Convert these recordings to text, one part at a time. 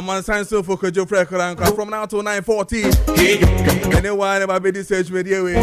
I'm on sign so for Kojo Preko Dankwah from now to 9:40. Anyone about this stage media way.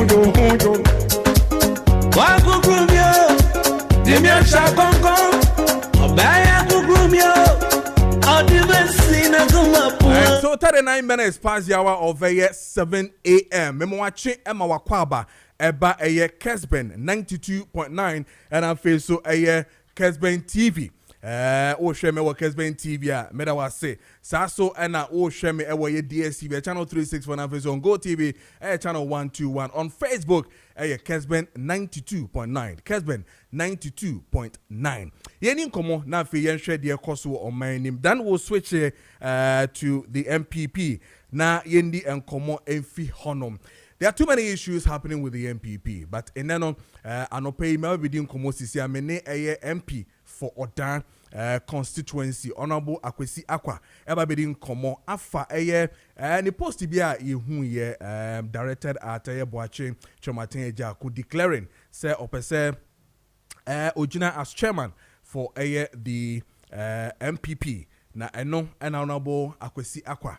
So 39 minutes past the hour of 7 a.m. Memo watching Emma Wakwaba eba Kessben 92.9 and I feel so Kessben TV. Oh share me Kessben TV me da wa say so na oh share me DSTV channel 364 on Facebook on Go TV channel 121 on Facebook Kessben 92.9 Kessben 92.9 yeni nkomo na fe yen hwe de ekoso on my name then we'll switch to the MPP na yendi nkomo emfi honom. There are too many issues happening with the MPP, but in no anope maybe din nkomo sisi amene MP for Odan constituency honorable Akwesi Akwa eba be din nkomo afa ni post bia yehu ye directed at Boache Chomaten Ejaku declaring say opese Ojina as chairman for the MPP na eno honorable Akwesi Akwa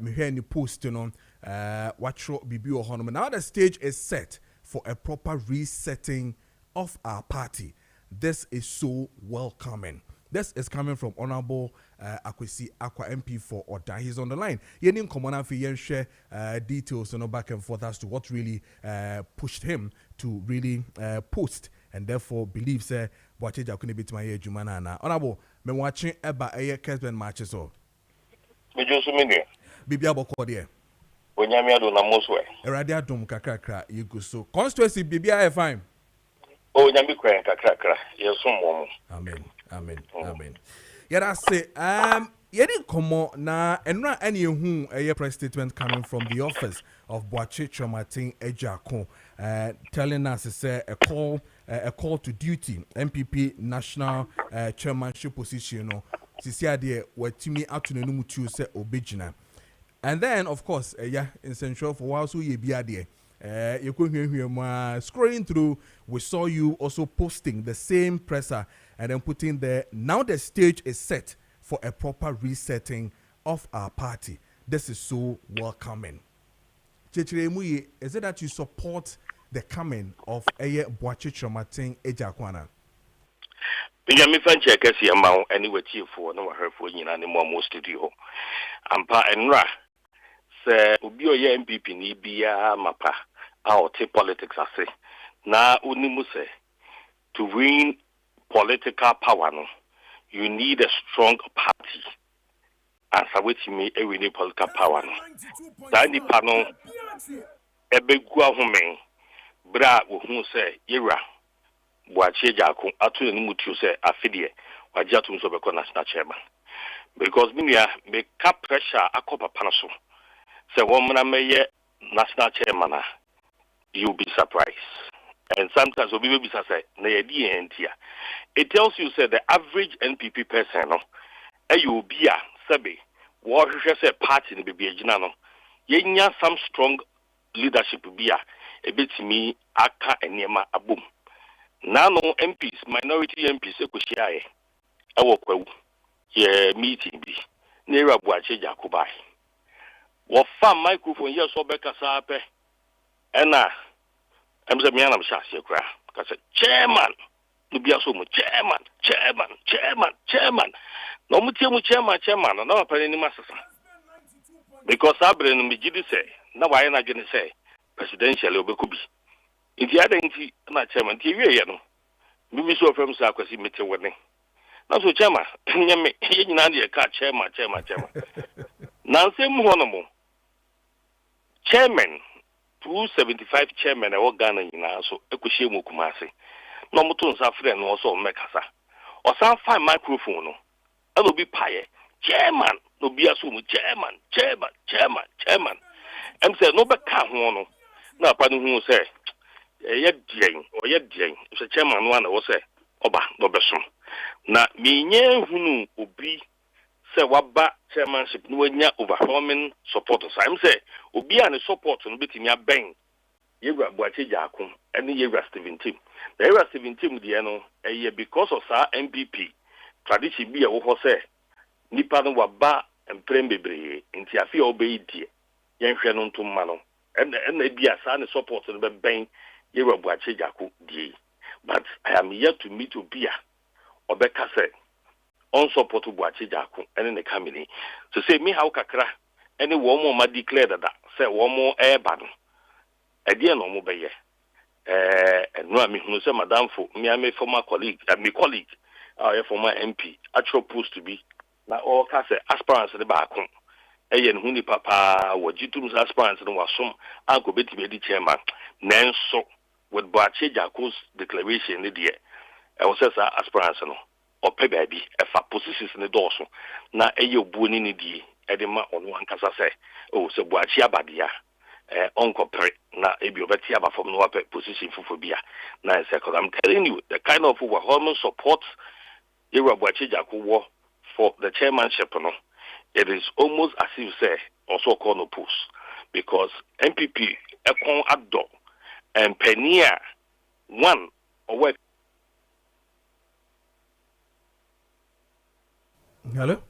me hear ni post no watcho bibi ohonom. Now the stage is set for a proper resetting of our party. This is so welcoming. This is coming from Honorable Akwesi Akwa MP for Oda. He's on the line. Yenin Komona fi yen share details back and forth as to what really pushed him to really post and therefore believes Boacheja couldn't be to my Jumana na. Honorable, me watching eba Kessben matches so. Bibia boko there. Onyamia do na moswe. Eradia dum kakrakra yigu so. Constituency Bibia fine. Oh, nyami kwen kakrakra. Yesum mo. Amen. Amen. Amen. Yada say yedi komo na enra any hu a press statement coming from the office of Boache Chomaten Ejaku telling us say a call to duty MPP national chairmanship position no sisia de watimi atunu mu tu say obegina. And then of course in central for while so ye bia there you could hear scrolling through, we saw you also posting the same presser and then putting there. Now the stage is set for a proper resetting of our party. This is so welcoming. Chechiremuye, is it that you support the coming of Boache Chomaten Ejakwana? Benjamin Fanche Kessi amount anyway for no her for you and more studio. Ampa enra se ubio ye MPP ni bia mapa out politics ase na unimu se to win political power no you need a strong party and so me e win political power no that ni pano ebegu ahome bra wo hu se yera Boache Ejaku atu ni mutu se afidie waje atum so be national chairman because me cap pressure akopa panaso. So when I national chairman, you'll be surprised. And sometimes we'll be surprised. It tells you say the average NPP person, you be a sabi, what you say party in the BBA, you some strong leadership be a bit to me, aka and yema a boom. Now no MPs, minority MPs, I walk well, meeting be near a Boache Ejaku. What farm microphone yes or Becca Sape? And I'm the man of Shasha Cra. Because chairman, to be a so much chairman. No much chairman, and no penny master. Because I bring me say, now I am not going to say presidential Obecubi. In the other not chairman, TV, maybe so from Sarkozy meter wedding. Not so chairman, you car chairman. Now, same one. Chairman, 275 chairman I work Ghana in so Ekushemu Kumasi. No Mutun Safren also Mekasa. Or some fine microphone. I will be pie. Chairman, no be assumed chairman. I'm saying no back one. No, pardon who say, yet Jane. If a chairman one was say, Oba, no besson. Na me who will be. Say waba chairmanship no nya overwhelming supporters. I'm say obi an support no betimi aben yewura Boache Ejaku and yewura Steven Tim. The yewura Steven Tim de no because of sa MPP tradition bi e wo say nipa no waba emprem bebre nti afi obey die yenhwe no ntomma no and be a son support no be ben yewa Boakye Jaku die. But I am yet to meet Obia Obeka say on support Boakye Jaku and in the company. So say me how kakra any one more ma declare that say one more air battle. A dear no more by and no me who say madam for me I former colleague my colleague our former MP actual supposed to be now all cast aspirants at the back home. Ayen huni papa wajitum's aspirants and was some uncle Betty Betty chairman. Nanso with Boakye Jaku's declaration in the year. I was as aspirants or pay baby if a positions in the dorsal. Now ayo buni ni di edema on one casa say, oh, so Boakye Badia. Uncle Pre, na ebio betia from no position for phobia. Now I'm telling you the kind of overwhelming support Boakye Jaku war for the chairmanship. No, it is almost as if say also call no post because MPP Ekon Addo and Penia one or what? Hello.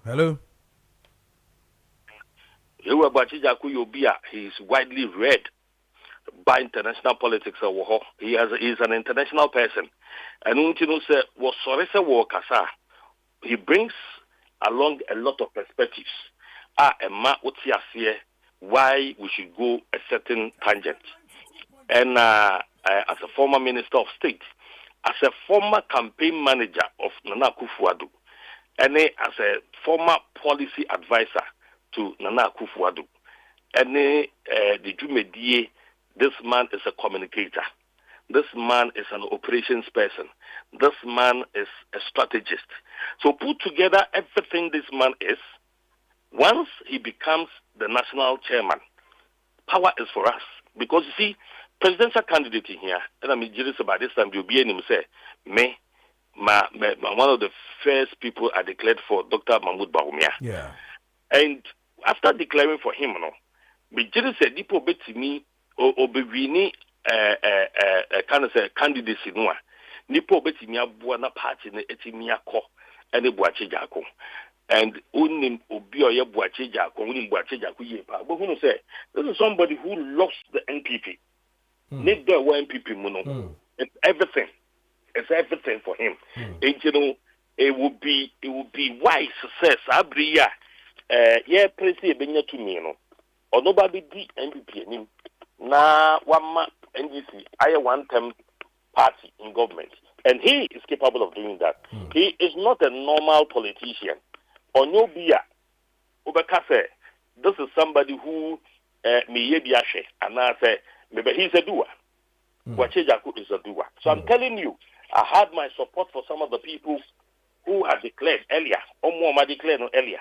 Hello. Boakye Jaku Yobia, he is widely read by international politics. He is an international person. And Untino said, was sorry, he brings along a lot of perspectives. Why we should go a certain tangent. And as a former Minister of State, as a former campaign manager of Nana Akufo-Addo, and as a former policy advisor to Nana Akufo-Addo, and the Jumedie, this man is a communicator. This man is an operations person. This man is a strategist. So put together everything this man is, once he becomes the national chairman, power is for us. Because you see, presidential candidate in here, and I'm curious about this time, you'll be in him say, one of the first people I declared for Dr. Mahmoud Bawumia. Yeah. And after declaring for him, we just said, Dipo Betimi, or Bewini, kind of say candidacy, no. Nipo Betimi, Buana Party, Etimia Ko, and the Boakye Jaku. And unim Obio Boakye Jaku, unim Boakye Jaku Yepa. But who say, this is somebody who lost the NPP. Need the NPP mono. It's everything. It's everything for him. And you know, it would be wise to say, Sabria, yeah, Presi Benya to me, no. Or nobody did NPP him. Na one NDC, I one term party in government. And he is capable of doing that. He is not a normal politician. Onyobia, Ubekase, this is somebody who Miyebiashe, and I say, maybe he's a doer. Boakye Jaku is a doer. So I'm telling you, I had my support for some of the people who had declared earlier, or more declared earlier.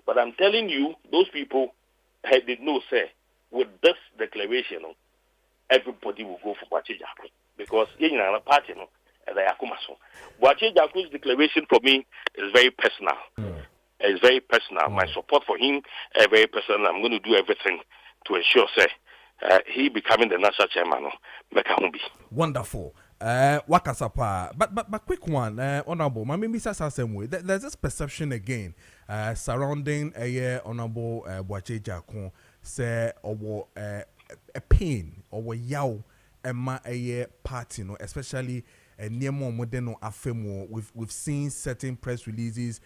But I'm telling you, those people did not say, with this declaration, everybody will go for Boakye Jaku. Because in a party, Boakye Jaku's declaration for me is very personal. It's very personal. My support for him is very personal. I'm going to do everything to ensure, he becoming the national chairman. Wonderful. Wakasapa. But quick one, Honorable. Maybe there's this perception again surrounding Honorable Boakye Jaku say a pain or yaw a party, no, especially near more modern afemo. We've seen certain press releases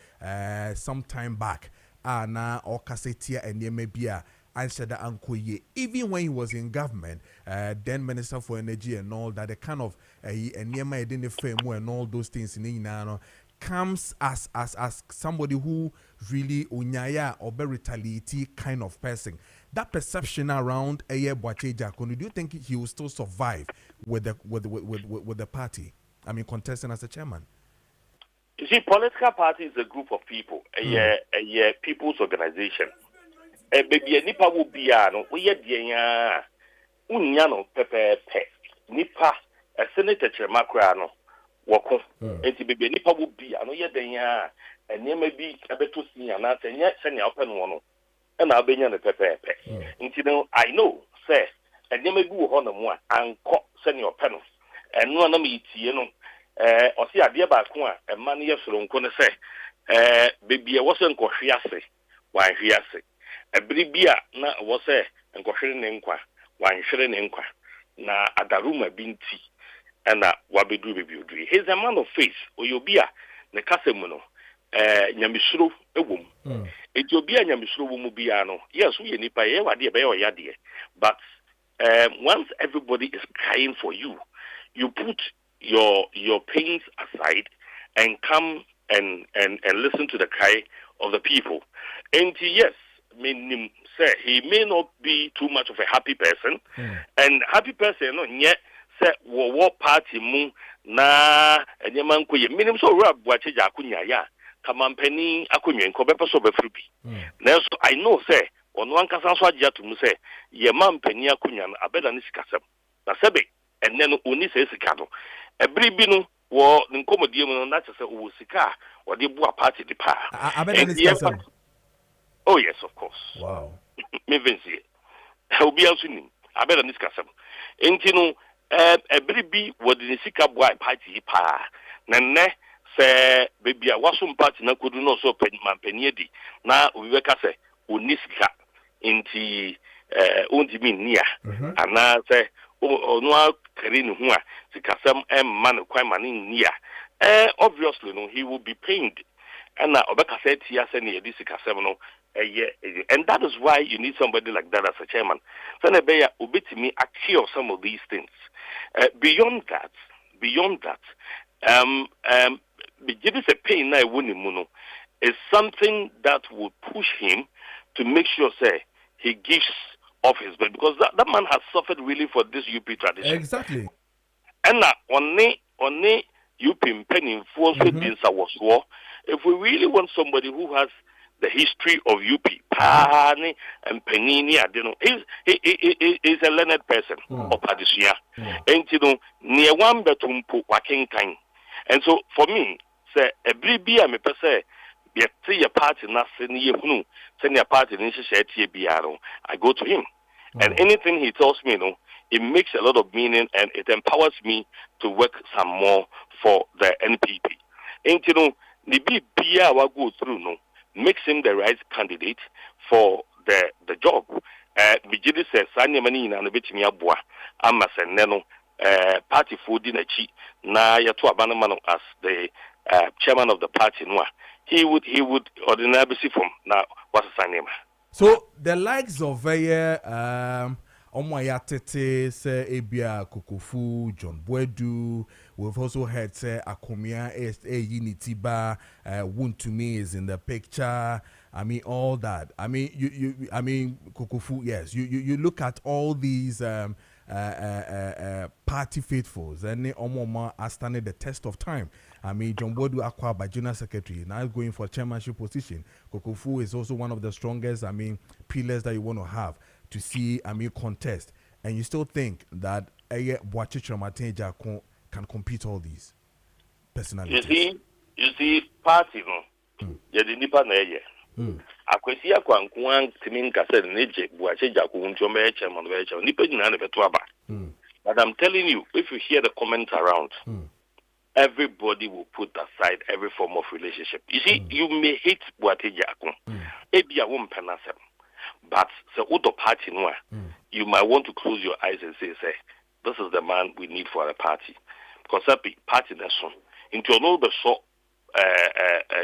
some time back. Na or Kassetia and Yemebia Anshada Ankoye. Even when he was in government, then Minister for Energy and all that, the kind of and Yema identify and all those things in Inano comes as somebody who really unyaya or be retaliate kind of person. That perception around Boakye Jaku, do you think he will still survive with the party? I mean, contesting as a chairman. You see, political party is a group of people, a people's organization. Baby, nipa will be no, we are the unyano pepe nipa a senator chairman wako. And baby, nipa will be no yet the and there may be a bit to see and not and yet send you open one. And I'll be in the pepe. And you know, I know, say, and there may be one more and send your panels. And one of me, you know, or see a dear back one, and money of Solon say, baby wasn't Koshiase, one Hiase. A bribia na was a Koshin Enqua, one Shirin Enqua, na Adaruma Binti, and Wabidu review. He's a man of faith, or you'll be a Casemuno, Yamisru, a womb. It will be a Yamisru Mubiano. Yes, we nipa dear Bayo Yadia. But once everybody is crying for you, you put your pains aside and come and listen to the cry of the people. And yes, say he may not be too much of a happy person, and happy person no yet say war party mu na enyeman koye minim so rap wache jakunya ya kamampani akunye nko bepo so befrubi. Now so I know say ono ankasa so agya to mu say ye mampani akunya na abeda ni sikasem na sebe enne no oni se sika no ebiri bi no wo nkomodie mu no na che say wo sika wo de bua party di pa abeda ni sikasem. Oh yes, of course. Wow. Me vinci. Obi ansuni. Abeda ni sikasem. Enti no ebiri bi wo de sika bua party pa na ne se baby a wasum party na kodu no so mampani edi na obi beka se oni sika enti ondi minia ana se ono akari ne ho a sikasem man kwan mani nia obviously no he will be pained and obeka say tia se ne edi sikasem no and that is why you need somebody like that as a chairman so na be ya obetimi accure some of these things beyond that give us a pain na ewonimuno is something that will push him to make sure say he gives off his bed because that man has suffered really for this UP tradition. Exactly. And on UP penning for if we really want somebody who has the history of UP, Pani and Penini, I don't know, he's a learned person of Padisia. And you know, near one betum put waking kind. And so for me, say a bribia me per se, be a party na send a party in Biaro. I go to him. And anything he tells me, it makes a lot of meaning and it empowers me to work some more for the NPP. And you know, the BBA will go through, makes him the right candidate for the job. Bijidi says, Sanya Mani and a bit me abwa, Amasen Neno, party food in a chi, na Yatu Abanamano as the chairman of the party. He would ordinarily see from now what's his name. So the likes of Omoyatete, say Ebia Kokofu, John Bwedu. We've also heard say Akomia Unity Bar, Wuntumi is in the picture. I mean all that. I mean you Kokofu, yes. You look at all these party faithfuls and Omoma are standing the test of time. I mean, John Bodu Akwa by Junior Secretary now going for chairmanship position. Kokofu is also one of the strongest, pillars that you want to have to see, contest. And you still think that Boachicho Martin Jako can compete all these personalities? You see, party, you didn't know. Akwesi akwankwan timin kase neje Boachicho Jako unjome chairman nipe jina ne betwaba. But I'm telling you, if you hear the comments around, everybody will put aside every form of relationship. You see, you may hate Boachicho Jako. Ebi a won penasem. But the other party, you might want to close your eyes and say, this is the man we need for a party. Because that party that's one. Into all the so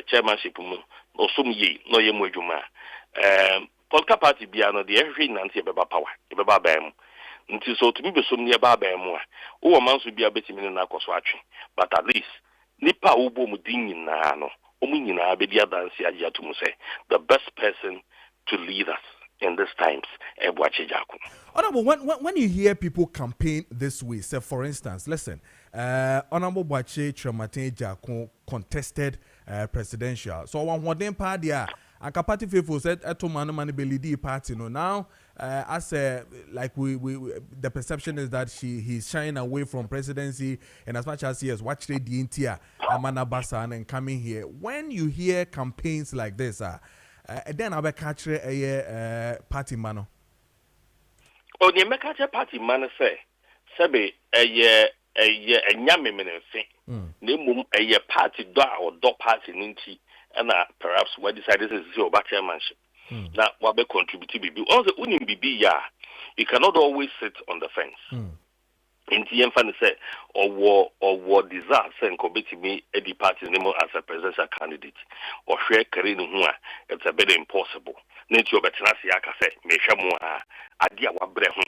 chairmanship, no some ye, no ye mojuma. Polka party be another the every nancy beba power, beba bam. Until so to me be some nearby bam. Oh, a man should be a bit in a watching. But at least, Nipa ubo mudin na no, Omina bedia dancy adia to say, the best person to lead us in these times. Honorable, when you hear people campaign this way, say for instance, listen, Honorable Boachicho Trematin Jako contested presidential. So one day party, and party people said, "Eto mani belidi party." No, now as like we the perception is that he's shying away from presidency, and as much as he has watched the Intia, Amana Basan, and coming here. When you hear campaigns like this, then I will catch a party man. Oh, the Mekacha party man say, Sabe, a yammy minute, name a party do or do party ninty, and perhaps we decided to see about chairmanship. That what be contribute to BB. Also, unim BB ya, you cannot always sit on the fence. In TM fan say or war disaster and commit me any party name as a presidential candidate or share career it's a bit impossible. Nature betanasi aka say me shamu adia wa bre ho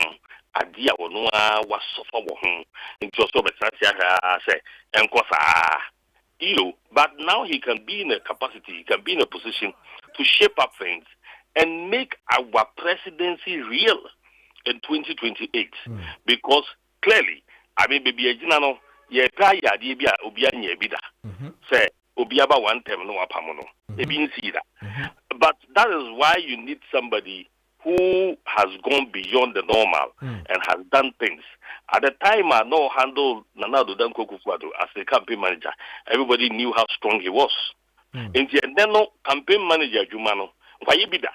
adia wo no wa suffer wo ho into so betanasi aka say enkosa but now he can be in a capacity, he can be in a position to shape up things and make our presidency real in 2028 because clearly, I mean, baby, no, ye try ya dibia obia nye bida. Say obia ba one term no apamono. They didn't see that. But that is why you need somebody who has gone beyond the normal and has done things. At the time, I know handled Nanado Dankwah as the campaign manager. Everybody knew how strong he was. And then no campaign manager Jumano, why you bida?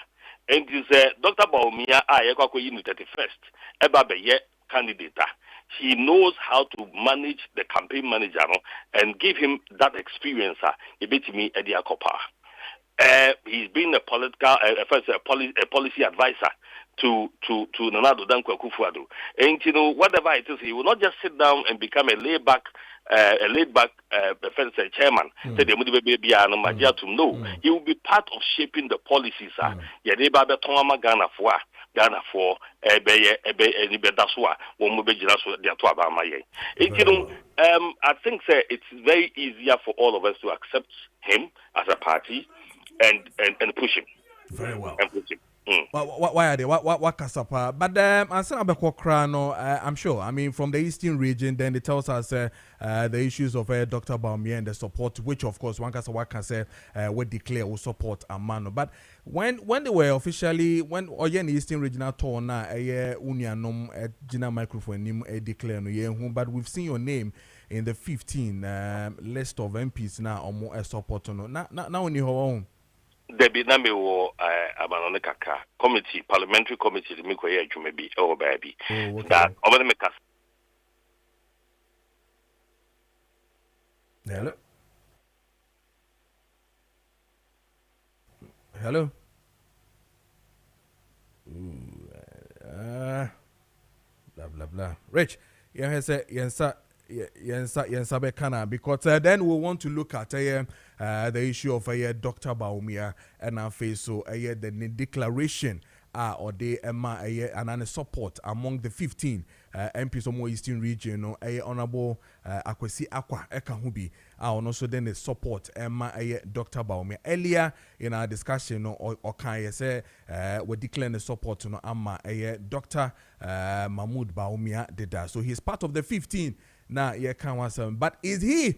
And this Dr. Baumia, I equal in the 31st. Eba be ye candidate. He knows how to manage the campaign manager and give him that experience. He beat me at the Akopa. He's been a political, a policy advisor to Nanado Dankwah. And you know, whatever it is, he will not just sit down and become a laid back chairman. No, he will be part of shaping the policies. Ghana for I think it's very easier for all of us to accept him as a party and push him. Very well. And push him. Why are they? What Kasapa? But I'm sure. I mean, from the Eastern region, then it tells us the issues of Dr. Baumia and the support, which of course one can say would declare will support Amano. But when they were officially the Eastern regional tour na unianom Gina microphone nim declare no ye but we've seen your name in the 15 list of MPs now or more support no now on your Debbie Nambo Abanone Kaka committee, parliamentary committee, the Mikoya Jumebi, oh baby. That over the Mekas. Hello. Blah blah blah. Rich, yes, because then we want to look at the issue of Dr. Baumia and our face so the declaration or the and support among the 15 MPs of more Eastern region honorable Akwesi Akwa Ekahubi and also then the support Dr. Baumia earlier in our discussion or can you say we declare the support to Dr. Mahmoud Baumia did that, so he's part of the 15 now. But is he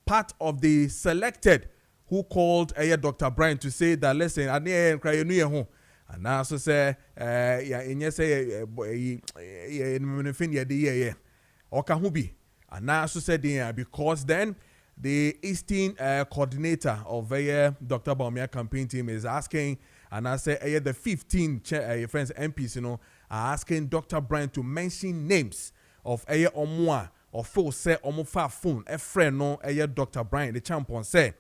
part of the selected who called Dr. Brian to say that listen I need cry you home and now so say or Kahubi and now so said because then the Eastern coordinator of Dr. Baumia campaign team is asking and I say the 15 friends MPs are asking Dr. Brian to mention names of Omwa or full say omofa phone a friend no Dr. Brian the champion say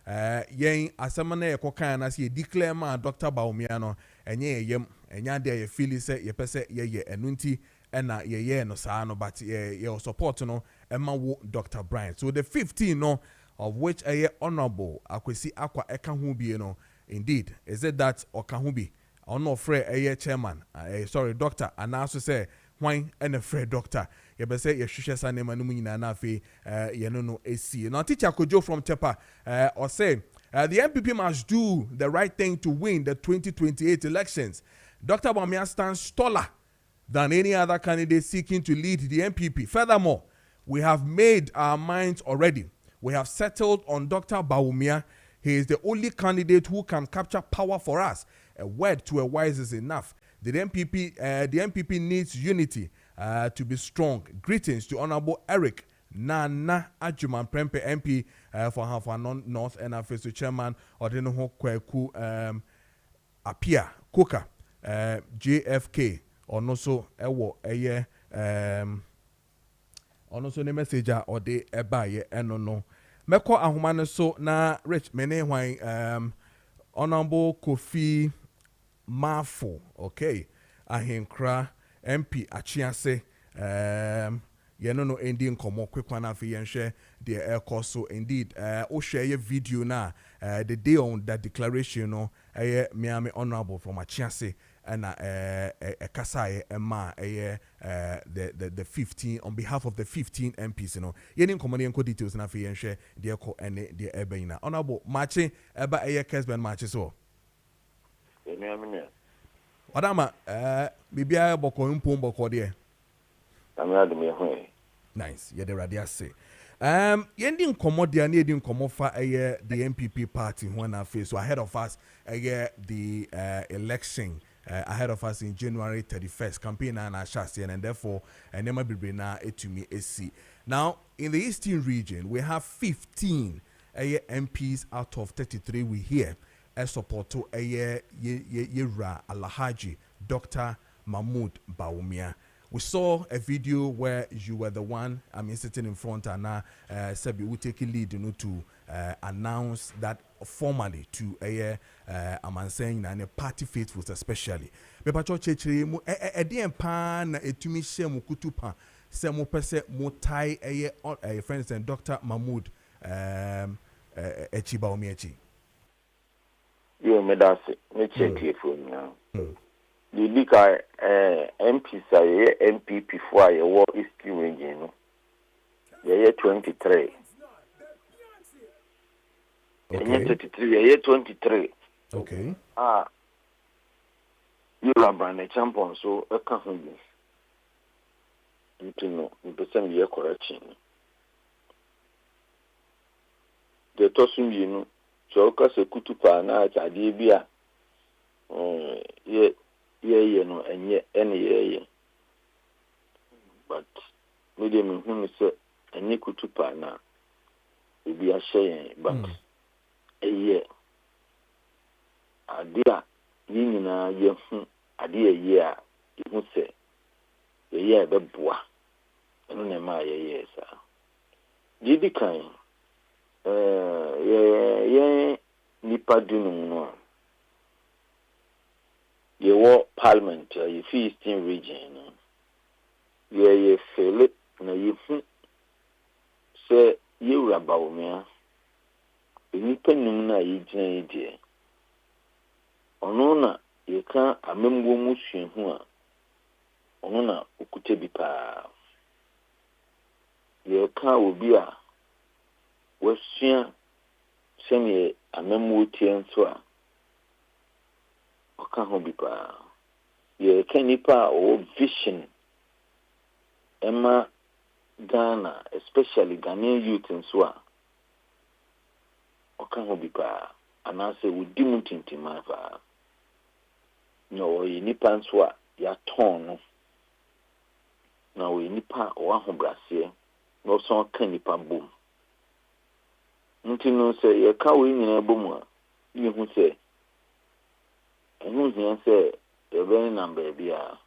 yen asamane ekokan na say declare ma Dr. Baumia no enye yem enya de ye feel say ye pese ye enunti ena ye no saa no but ye support no ema wo Dr. Brian, so the 15 no of which honorable Akwesi Akwa eka hu bi no indeed is it that okahubi ono frɛ chairman sorry doctor and also say why and a frɛ doctor ye be say ye hwehwɛ sa nema no nyina na afi ye no esi now teacher Kojo from Tepa or say the MPP must do the right thing to win the 2028 elections. Dr. Baumia stands taller than any other candidate seeking to lead the MPP. Furthermore, we have made our minds already. We have settled on Dr. Baumia. He is the only candidate who can capture power for us. A word to a wise is enough. The MPP needs unity to be strong. Greetings to Honorable Eric Nana Ajuman Prempe MP for Half North and Office to Chairman Odino Kweku Apia Kuka JFK or no so on also the messenger or the ebaye and no meko ahoma no so na rich mene hwan honorable Kofi Mafo, okay, ahenkra MP achiase yeno no ending komo quick one afi yenhwe the air course. So indeed o share your video na the day on that declaration no Miami honorable from achiase and kasaye ema the 15 on behalf of the 15 MPs, you know. Yenin common yenko details na fi yenhwe the ko ene the ebena honorable Maakye eba Kessben Maakye so Adama, bibia boko impom boko de. Nice. Yeah, the radia say. Yending komodia ni yending komofa the MPP party when I face so ahead of us the election ahead of us in January 31st campaign and and therefore nema bibre na etumi esi. Now in the eastern region we have 15 MPs out of 33 we hear. Support to Yera Alhaji Dr. Mahmoud Bawumia. We saw a video where you were the one, sitting in front and now Sebi will take a lead, to announce that formally to I'm saying and a party faithfuls especially. Bepacho cheche mu edien pan etumi she mu kutupa se mu pese mu tai friends and Dr. Mahmoud Echi Bawumia echi. You made us check here for now. The Lika MP say MPP for a war is region. The year 23. The year 33, the year 23. Okay. You are brand champion, so a company. You know, the same year correction. The tossing, you know. So se kutupa na achade bia ye no enye ye but me hu se enye kutupa na ebi ahye but eye ade a nyina ye hu ade ye a hu se ye beboa eno na ma ye sa didi kan nipa dunum no ye wo parliament ye fi eastern region no ye fele na ye hu se ye wura Bawumia nipa num na ye gina ye de ono na ye ka amemgo musua hu a ono na okute bi pa ye ka obi a wasua semi amemu tie nso a oka ho bi pa ye kanipa o vision ema Ghana especially Ghanaian youth nso a oka ho bi pa anase wudi mutintima fa no ye nipa nso a ya ton no na we nipa o ahobrase no so kan nipa bom ntino se ye ka we nyina bom a ye hu se enu hia se ye be number bia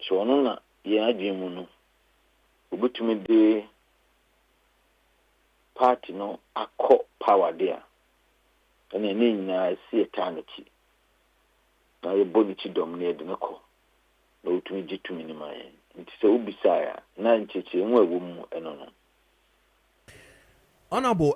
so no na ye adwemu no obutumi de party no akọ power there ene ne nyina si eternity na ye body chi dominate ne ko na otumi gitumi ni man nti se obisaya na ncheche enwa ewom eno no Honorable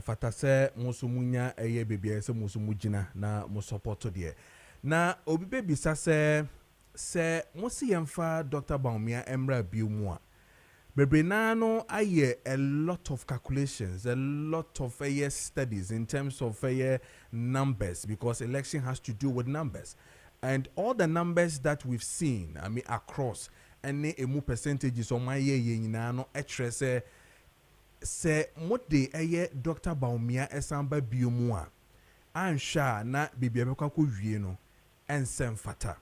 fatase musumunya bebia se musumugina na musupport de na obi bebisa se musi yemfa Dr. Bawumia emra biumu a bebre na no aye a lot of calculations, a lot of studies in terms of numbers, because election has to do with numbers, and all the numbers that we've seen across any emu percentages on my nyina no etrese se mode Dr. Bawumia esamba biumu a ansha na bibia bekwa ko wie no ensem fata.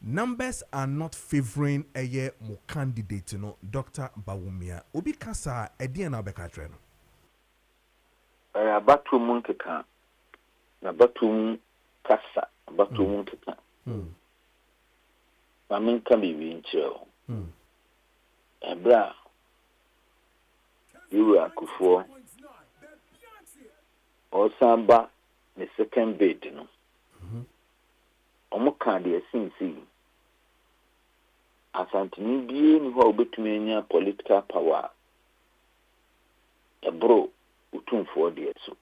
Numbers are not favoring mo candidate no Dr. Bawumia. Obi kasa edi na beka tre no. Abatum nkeka. Na batum kasa, abatum nkeka. Mamen ka bibi nkyerɛ. Ebra Yura Kufuor or Samba the second bid, you know. Omokandi since Asantini being who between political power a bro utun for the so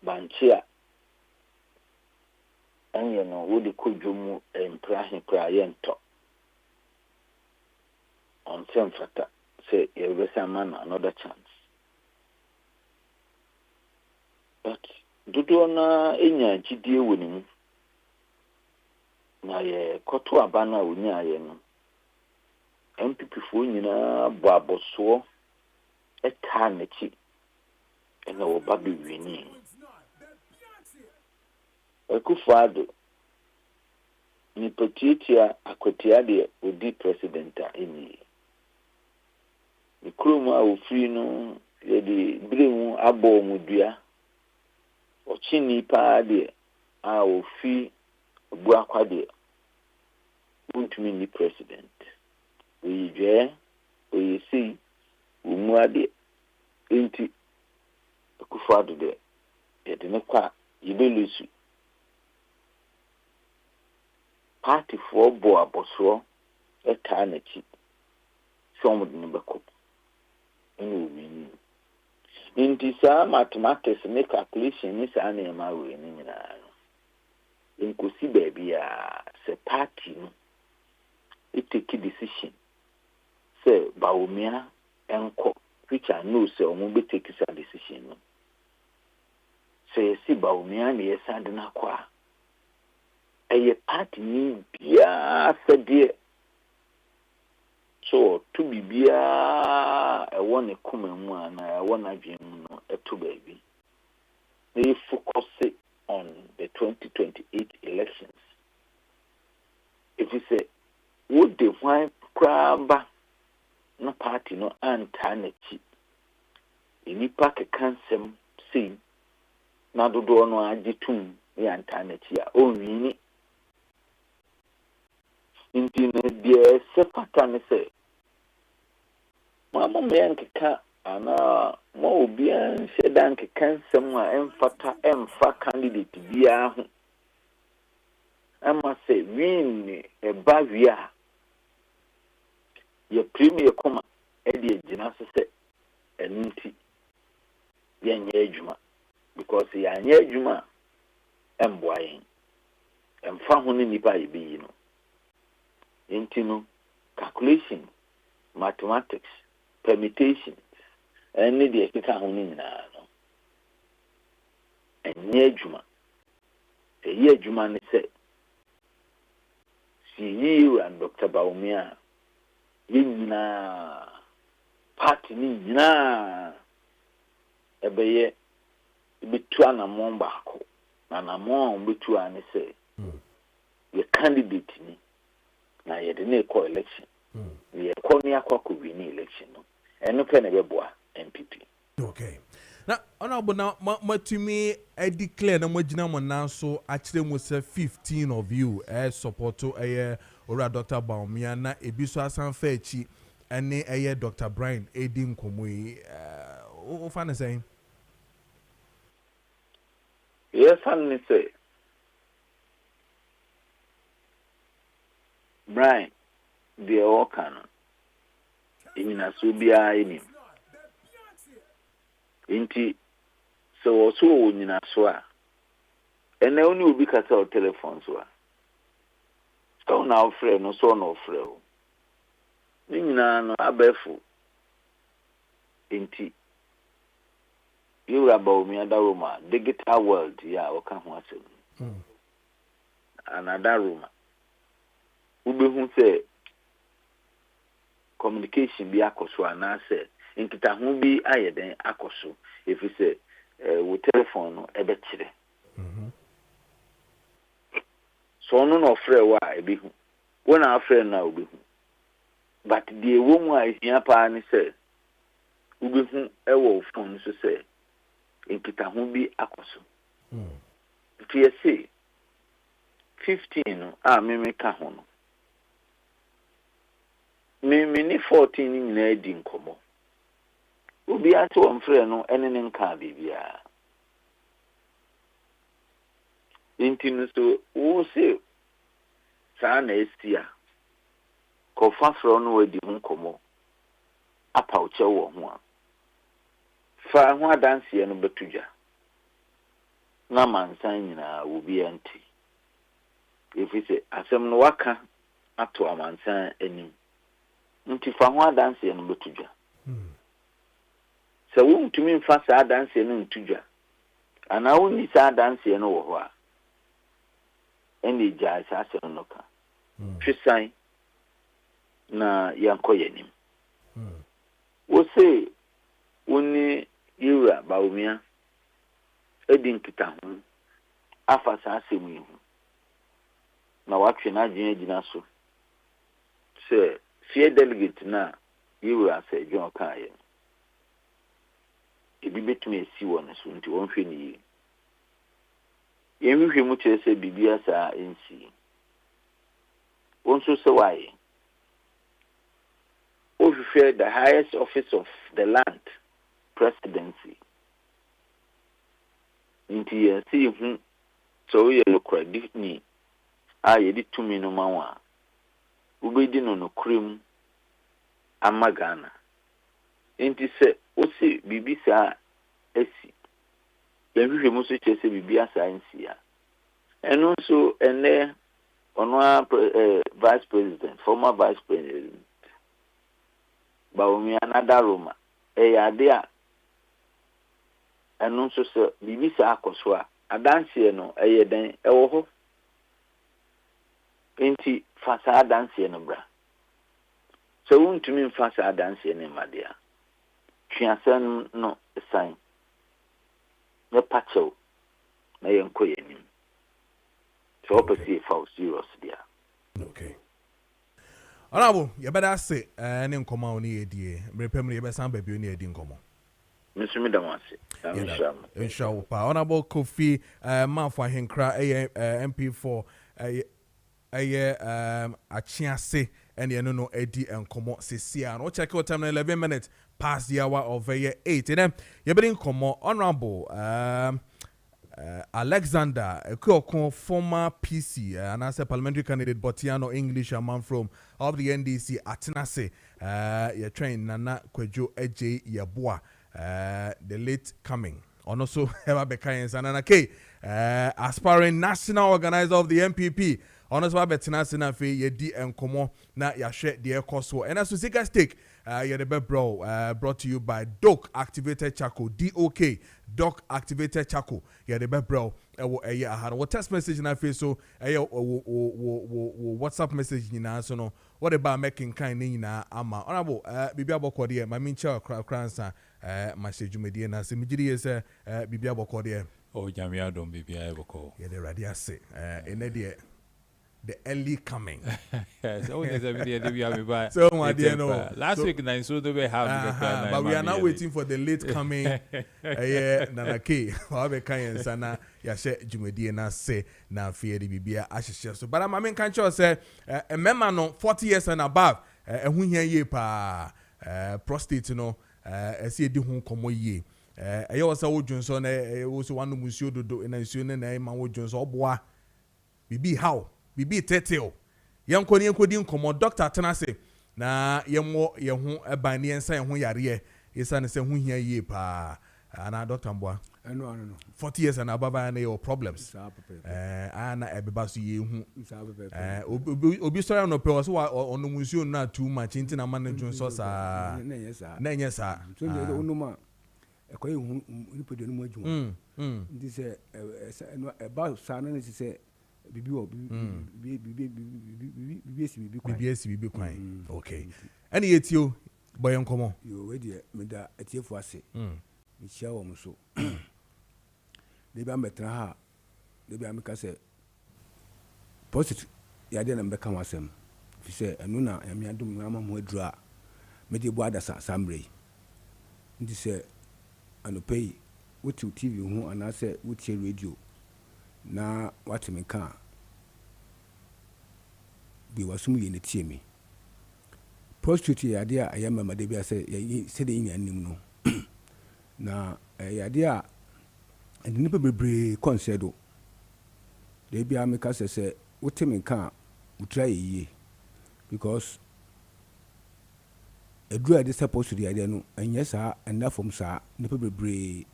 Banchia and you know would the Kojo and Prahin Prayento on some factor say a man another chance. But Dudona enya jidie woni na ye koto abana woni aye no MPP fo nyina bo aboso eta na chi ena wo ba be wini Akufado ni petitia akwatia de odi presidenta eni ni kroma ofri no ye di bremu abo mudua ochini pa de a ofi bu akwade untumi ni president we je we see umuade enti Akufado de yedene kwa yibelusu party for bo aboso eta na chi somod ni bako enu wini inti sa mathematics ne calculation ni sa na ma we ni nyina inkosi baby a se party no it take decision say baumia enko which I know say omo be take a decision no say si baumia na yesa de na kwa eye party ni bia fede so to bibia e won e kuma mu ana e won adwen mu no e to baby they focus on the 2028 elections. If you say would the why craba no party no antanechi inipa ke kansem see na dodo no agitum ya antanechi a onwini intine de se patane se mama me nkeka ana mo obian shedan ke kansem a emfata emfa candidate bia ho ama se win e bavia ye premier koma e de agina se enunti ye nya adwuma because ya nya adwuma emboayen emfa ho ne nipa ye bi no enti no calculation mathematics permutations and the ekeka ho ni nyina no enye adwuma ye adwuma ne se you and Dr. Baumia yina party ni nyina ebeye betu anamon baako na namon betu ani se ye candidate ni na ye de na call election ye call ni akwa win election no eno pe na beboa MPP. Okay. Now, honorable, now, matumi declare na mwajina monanso achire mu se 15 of you support to ora Dr. Baumia na ebiso asan fechi ene Dr. Brian edi nkomui o fa na say yes and say Brian the okano imina subia ini inti so nyina so a ene oni obi kasa o telephone so a so na ofre no so na ofre o ni nyina no abefu inti you about me and Roma digital world ya o kan ho asem another Roma ubehu say communication bi akoso ana say nkita ho bi ayeden akoso if you say wo telephone no ebe kire so no no frɛ wa ebi hu wona afrɛ na obi hu but the woman a hia pa ni say obi hu ewo phone so say nkita ho bi akoso if you say 15 no a meme ka ho no ni 14 ni na di nkomo obi ate wo mfrɛ no ene ne nka bibia intinu so wo se saa na estia ko fa frɛ no wadi nkomo apa uche wo ho a fa ho adanse no betudwa na mansan nyina wo bi anti efise asem no waka ato amansan anim nti fa ho adanse no betudwa se wo ntumi mfa saa adanse no ntudwa ana wo ni saa adanse no wo ho a eni gya saa asem no ka twisan na yankoyenim wo se woni yura baumia edin kita ho afa saa asem yi na watwe na gyina so se fie delegate na yura se John Kaye ebi betumi esi won so nti won hwe ni yemi hwe mu kire se bibia saa ensi won so se waye offer the highest office of the land presidency nti yesi hu so ye no credit ni a ye di tumi no manwa ubedi no krem amagana nti se osi bibisa esi yehwe mu so chese bibia science ya eno so ene ono vice president former vice president baomi another Roma ade a eno so se bibisa akoso a adanse no den ewo ho nti fasa adanse no bra so wuntumi mfasa adanse no madia twiasan no sign ne pacho na yenkoyenim so opposite for serious dia okay Honorable, you better say any nkoma oni edie mrepem ye besan ba bi oni edi nkomo Mr. Damasi inshallah pa Honorable Kofi Mafo Ahenkra MP4 achiase and you know edi nkomo sesia no check out time 11 minutes past the hour of 8 then you be nkomo Honorable Alexander Ekoko, former PC and as a parliamentary candidate Botiano English a man from of the NDC Atenase you train Nana Kojo Eje Yabua the late coming and also Eva Bekayen Sanana K aspiring national organizer of the MPP honestly Betinase na fe ye di enkomo na ya share the course and as to Zika Stake you the bro brought to you by Doc Activated Charcoal DOK Doc Activated Charcoal you the bro I had a text message na face so WhatsApp message na so no what about making kind na ama honorable bibia bokode ma mincha kransa ma sejumedie na se migiri say bibia bokode o jamia don bibia boko you the radio say enede the early coming. So there's a video by so my dear no last week na so do we have but we are now waiting for the late coming Nana K Obe Kayen Sana ya she jumedie na say na fear the bibia ahihye so but I mean can sure say a member no 40 years and above ehun hia ye pa prostate no ese edi hu komo ye eye wo sa wodwunso na wo so wanu musuo dodo na nsuo na ma wodwunso oboa bibi how bibi teteo yankodi nkomo doctor tenase na yemo ye ho eban ne yensa ye ho yare yesa ne se ho hia ye pa ana doctor mboa no 40 years and above na your problems ana ebeba so ye hu obi story no pe so ono musuo na too much ntina man dwunso sa na nya sa so de onuma ekoye hu nipedo no mu adwuma ndi se eba sa na ne se bibi bibi kwan okay any etio boy nkomo yo we de me da etiefo ase me chia wo so de ba metra ha de ba me ka se post ya de na me ka wasem fi se enu na ya me adum na ma mo adura me de bo ada sa sambre ndi se anopei wuti TV hu ana se wuti radio na wati me kan bi wasum ye ne tie me prostitute yɛ adeɛ a ɛyɛ mmarima de bi a sɛ sɛdeɛ yɛnya anim no na ɛyɛ adeɛ a ɛde nnipa bebree kɔnsɛ do de bia meka sɛ wote me nka a wotira yɛ yie because aduru a ɛde sɛ prostitute yɛ adeɛ no ɛnyɛ saa ɛnna fam saa nnipa bebree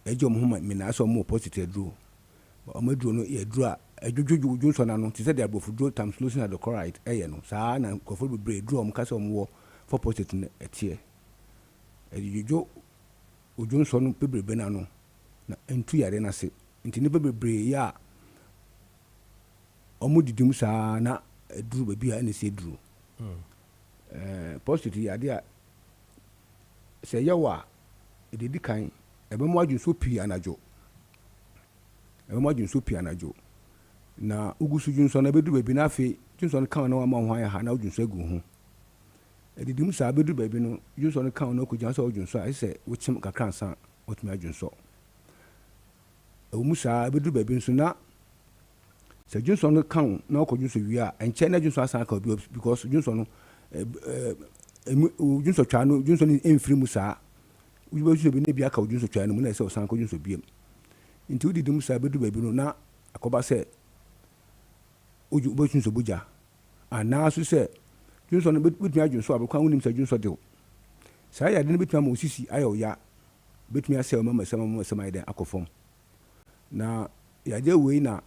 ɛgye ɔmo ho menaa sɛ ɔmo wɔ prostitute aduro ɔmo aduro no yɛ aduro a ɛdwodwodwo nsɔ n'ano te sɛ de aborɔfo duro times lotion hydrochloride ɛyɛ no saa na nkurɔfoɔ bebree duro ɔmo ka sɛ ɔmo wɔ for prostitute no ɛteɛ ɛde dwodwo odwo nsɔ no bebrebe n'ano na ntu yare n'ase nti nnipa bebree yɛ a ɔmo didi mu saa na aduru baabi a ɛna si aduro prostitute yɛ adeɛ a sɛ yɛwɔ a ɛde di kan ɛbɛmo adwonso pii anadwo na ugu so dwonso no bɛduru baabi na afei dwonso no kan na wama ho ayɛ ha na wodwonso agu ho ɛdidi mu saa bɛduru baabi no dwonso no kan na ɔkɔgyina sɛ wodwonso a ɛsɛ wokyem kakra nsa wotumi adwonso ɛwɔ mu saa bɛduru baabi nso na sɛ dwonso no kan na ɔkɔdwonso wie a ɛnkyɛn na dwonso asan ka bi because dwonso no dwonso twa no dwonso no ɛmfiri mu saa wobɛdwonso bi na bi aka dwonso twa no mu na ɛsɛ ɔsan kɔdwonso biem nti wodidi mu saa bɛduru baabi no na akɔba sɛ wobɛdwonso bogya anaa so sɛ dwonso no bɛtumi adwonso a bɛkwan wonim sɛ dwonso dew saa yɛade no bɛtumi ama osisi ayɛ ɔya bɛtumi asɛ ɔmamasɛm ayɛ dɛn akɔ fam na yɛade wei na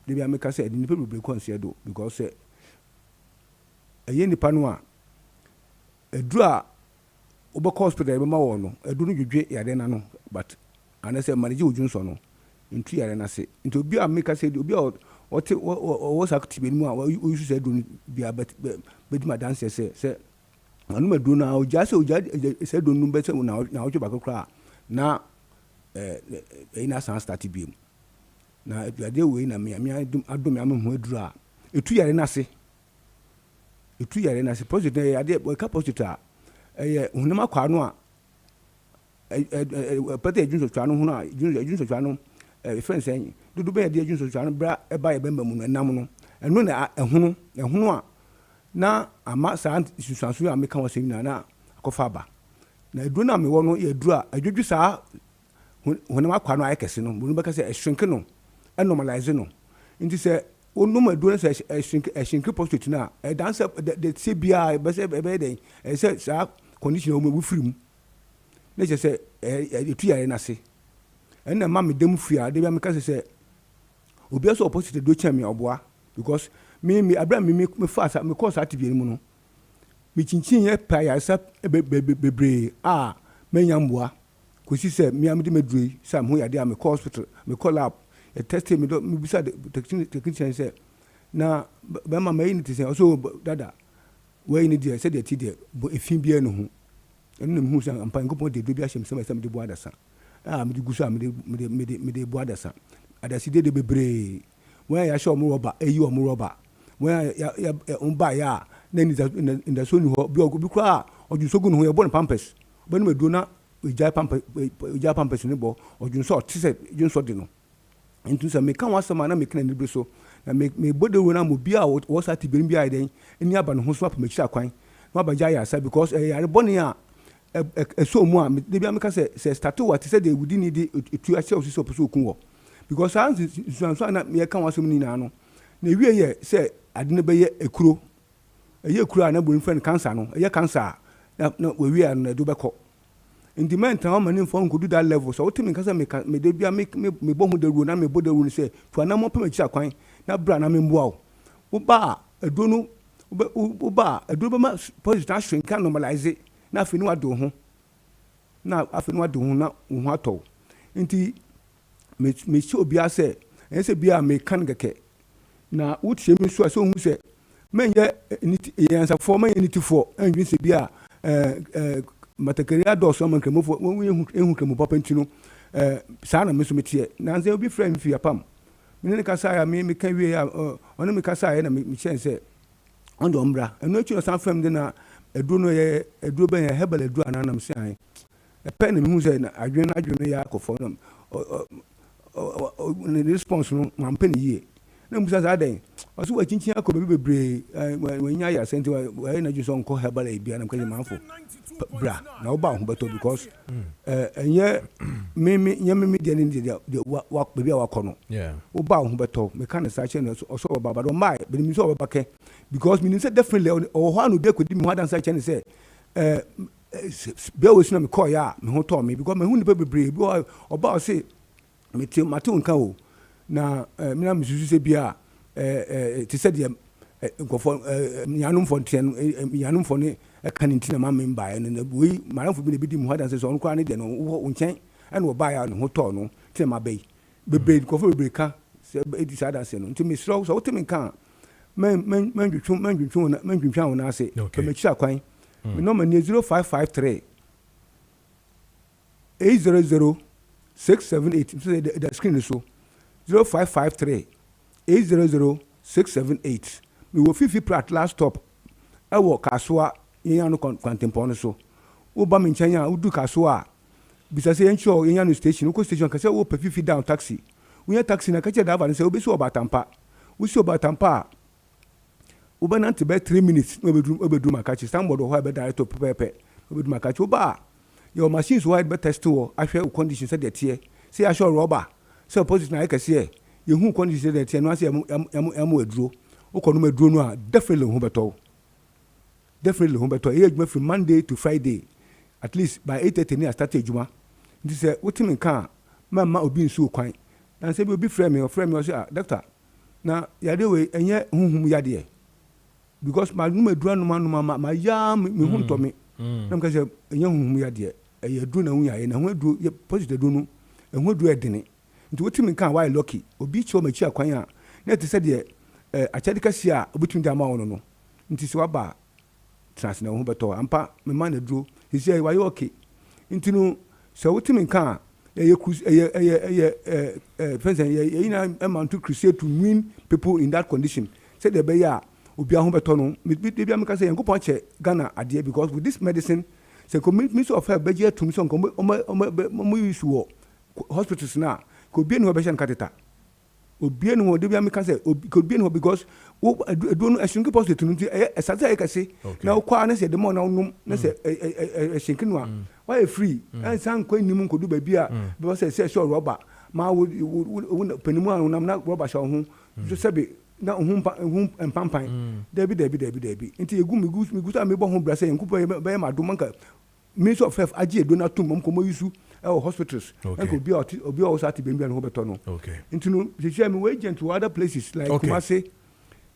de bi ameka sɛ ɛde nnipa bebree kɔnseɛ do because sɛ ɛyɛ nnipa no a aduru a wobɛkɔ hospital ɛbɛma wɔ no aduru no dwodwe yɛade na no but anasɛ managye wo dwonso no ntu yɛade no ase nti obi a meka sɛ obi a ɔwɔ saa tibi mu a ɔyusu sɛ aduro no bia bɛtumi adanseɛ sɛ anom aduro no a ogya sɛ sɛ aduro no bɛsɛ na wotwe baako koraa na ɛyi no asan start biom na aduade wei na meame adome ama ho aduru a ɛtu yɛre no ase prostitute ɛyɛ adeɛ wɔka prostitute a ɛyɛ honam akwaa no a pɛtɛ adwonso twa no ho a adwonso twa no ɛfɛn sɛ dodo bɛyɛ de adwonso twa no bra ɛba yɛ bɛmba mu no ɛnam no ɛno na ɛhono a na ama saa susuanso a meka wɔ sɛ nyinaa na akɔfa aba na aduro no a mewɔ no yɛ aduro a adwodwo saa honam akwaa no ayɛ kɛse no mu no bɛka sɛ ɛhyenke no ɛnormalize no nti sɛ onum aduro no sɛ ɛhyenke prostitute no a ɛdan sɛ de sɛ biara ɛbɛyɛ dɛn ɛsɛ saa condition a wɔmu firi mu na kyerɛ sɛ ɛtu yare no ase ɛnna ma medam firi a de bi ameka sɛ obi sɛ prostitute do kyɛn me ɔboa because me abira me fa sa me kɔ saa tibie mu no me kyinkyin yɛ pa yaresa bebree a menya mboa kosi sɛ me amede meduro sɛ mo yade a me kɔ hospital me kɔ lab test me bisa technician sɛ na ba ma yi ne te sɛ so dada wei ne deɛ sɛ deɛ ti deɛ efin bia no ho ɛno na mehu sɛ ampa nkɔpɔn de do bi ahyɛ me sɛ mede boa adasa mede gu so a mede boa adasa adasi de bebree wɔn a yɛahyɛ ɔmo rɔba ɛyi ɔmo rɔba wɔn a ɔmbaeɛ a na ndaso ni hɔ bi koraa a ɔdwonso gu ne ho yɛbɔ ne pampers ɔbɛnom aduro na ogya pampers ne bɔ ɔdwonso a ɔte sɛ dwonso de no nti sɛ meka ho asɛm a na meka n'ani bere so na mebɔ dawuro no ama obi a wɔ saa tibiri bi ayɛ dɛn ani aba ne ho so apamakyiri akwan na wabagya ayɛ asa because ɛyare bɔne a ɛsɔ mu a de bi ameka sɛ start wa te sɛ de wudi ni de etu ahyɛ osisi ɔpɛ sɛ okun wɔ because saa nsuanso a na yɛka ho asɛm no nyinaa no na ewie yɛ sɛ ade no bɛyɛ ekuro ɛyɛ ekuro a na bɔ nfɛn cancer no ɛyɛ cancer a na wɔwie a no na ɛdo bɛkɔ nti mɛnta wɔn mani nfɔn nkodu that level so wotumi nkasa me de bia me bɔ ho dawuro na me bɔ dawuro no sɛ to anam pɛm akyi akwan na bra na me mboa wo woba aduro no woba aduro bɛma positive shrink and normalize na afei ne wade wo ho na wo ho atɔ nti me hyɛ obiara sɛ ɛyɛ sɛ biara meka no kɛkɛ na wotie me so a sɛ wohu sɛ mɛnyɛ yɛnsafoɔ mɛnyɛ nitifoɔ ɛndwen sɛ bi a matakari adɔɔso ama nkramofoɔ wɔn ehu nkramo papa nti no saa na me so meteɛ nansa obi frɛ me fi apam me ne kasa ya me ka wie ya ɔno me kasa ya na me kyɛn sɛ ɔn de ɔmbra ɛno akyi no san frɛ me de na aduro no yɛ aduro bɛn yɛ herbal aduro ananam sɛ an ɛpɛ na mehu sɛ na adwene yɛ akɔfɔ no ne response no mampɛ ne yie na musa sa den oso wa chinchin akọ bebre when nya ya senti wa na ju so nko herbal e bia na mka manfo bra na wo ba ho beto because enye me dia ni dia wa be bia wa kọ no wo ba ho beto me kan sa che no oso ba ba do mai be mi so ba ke because me say definitely o ho anu de ko di mi ho dan sa che ni say bia wo sina me call ya me ho to me because me hu ni bebre bi o ba o say me ti mate nka o na mina misusu se bia ti se de nkofo nyanum fo ne kaninti na ma memba no na we maranfo bi ne bi di mu hadan se so onko ani de no wo nchen ene wo ba ya no ho to no ti ma be bebe nkofo bebe ka se edi sa dan se no nti me so wo ti me kan man dwitwa na ase ke me chi akwan me no man 0553 800 678 so the screen so 0553 800 678 me wo fifi plat last stop e wo kasoa yen no kwantempo no so wo ba me nchanya wo du kasoa bisa se yen cho yen no station ko station ka se wo pe fifi down taxi wo yen taxi na ka che driver se wo be so obatampa wo si obatampa wo ba nante be 3 minutes no obedu makachi somebody ho be direct to pepe obedu makachi wo ba your machines wide be test wo ahwe wo condition se de tie se ahwe rubber se opposite na ka se ye hu condition de tie no ase emu aduro wo kono maduro no a definitely hu beto ye adwuma from Monday to Friday at least by 8:30 ni start adwuma nti se wotimi kan ma obi nsu kwan na se bi obi frame me say doctor na yade we enye huhum yade because ma no maduro no ma ya me hu nto me na mka se enye huhum yade eye aduro na hu ya na hu aduro ye positive aduro no hu aduro edene nti wotimi kan why lucky obi cho ma chi akwan a na te se de achadika si a obutumi da ma wono no nti se waba trans na hu beto ampa me man na duro he say why okay nti no se wotimi kan president ye na amount to crusade to win people in that condition say the be ya obi ahu beto no me bia me ka say yankopon che Ghana ade because with this medicine say community of health beje tum so omo use wo hospitals na ko bi no be shan kateta obi no de bia me ka say ko bi no because wo do no ashinki positive nti esase e ka say na kwa na say de mo na num na say ashinki no a why free and san kwa nim ko do ba bia be say sure rubber ma wo penimu anu na rubber sha ho so sebe na hu empampan debi nti egu migu ta me bo ho bra say yankupo be ma do manka Ministry of Health agie do na tum ko mo yusu e hospitals and ko obi o sa ti be no beto no nti no se share me agent to other places like Kumasi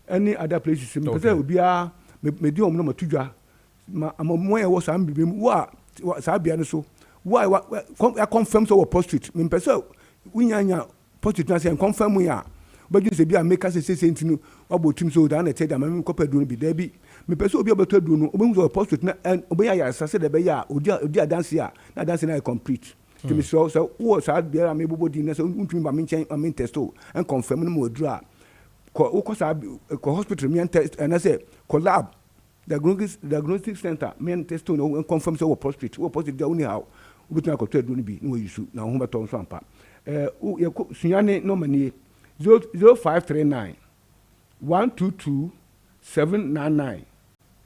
any other places me say obi a me di omno matudwa ma mo e wo sa mbibem wa sa bia no so why confirm so prostrate me pese winyanya prostrate na say confirm ya but you say bia make us say nti no obotum so da na tell them me ko pedu no bi da bi me pese obi obeto adu no obi so prostrate na obi ya asase de be ya odi adanse a na adanse na complete to me so wo sa bia me bobodi na so untumi ba me nchen me testo and confirm no mo adu a ko sa ko hospital me test and say collab diagnostic center me testo no confirm so prostrate wo prostrate da uni how obitu na ko to adu no bi no yusu na ho beto so ampa sunyane no mani 0539 122 799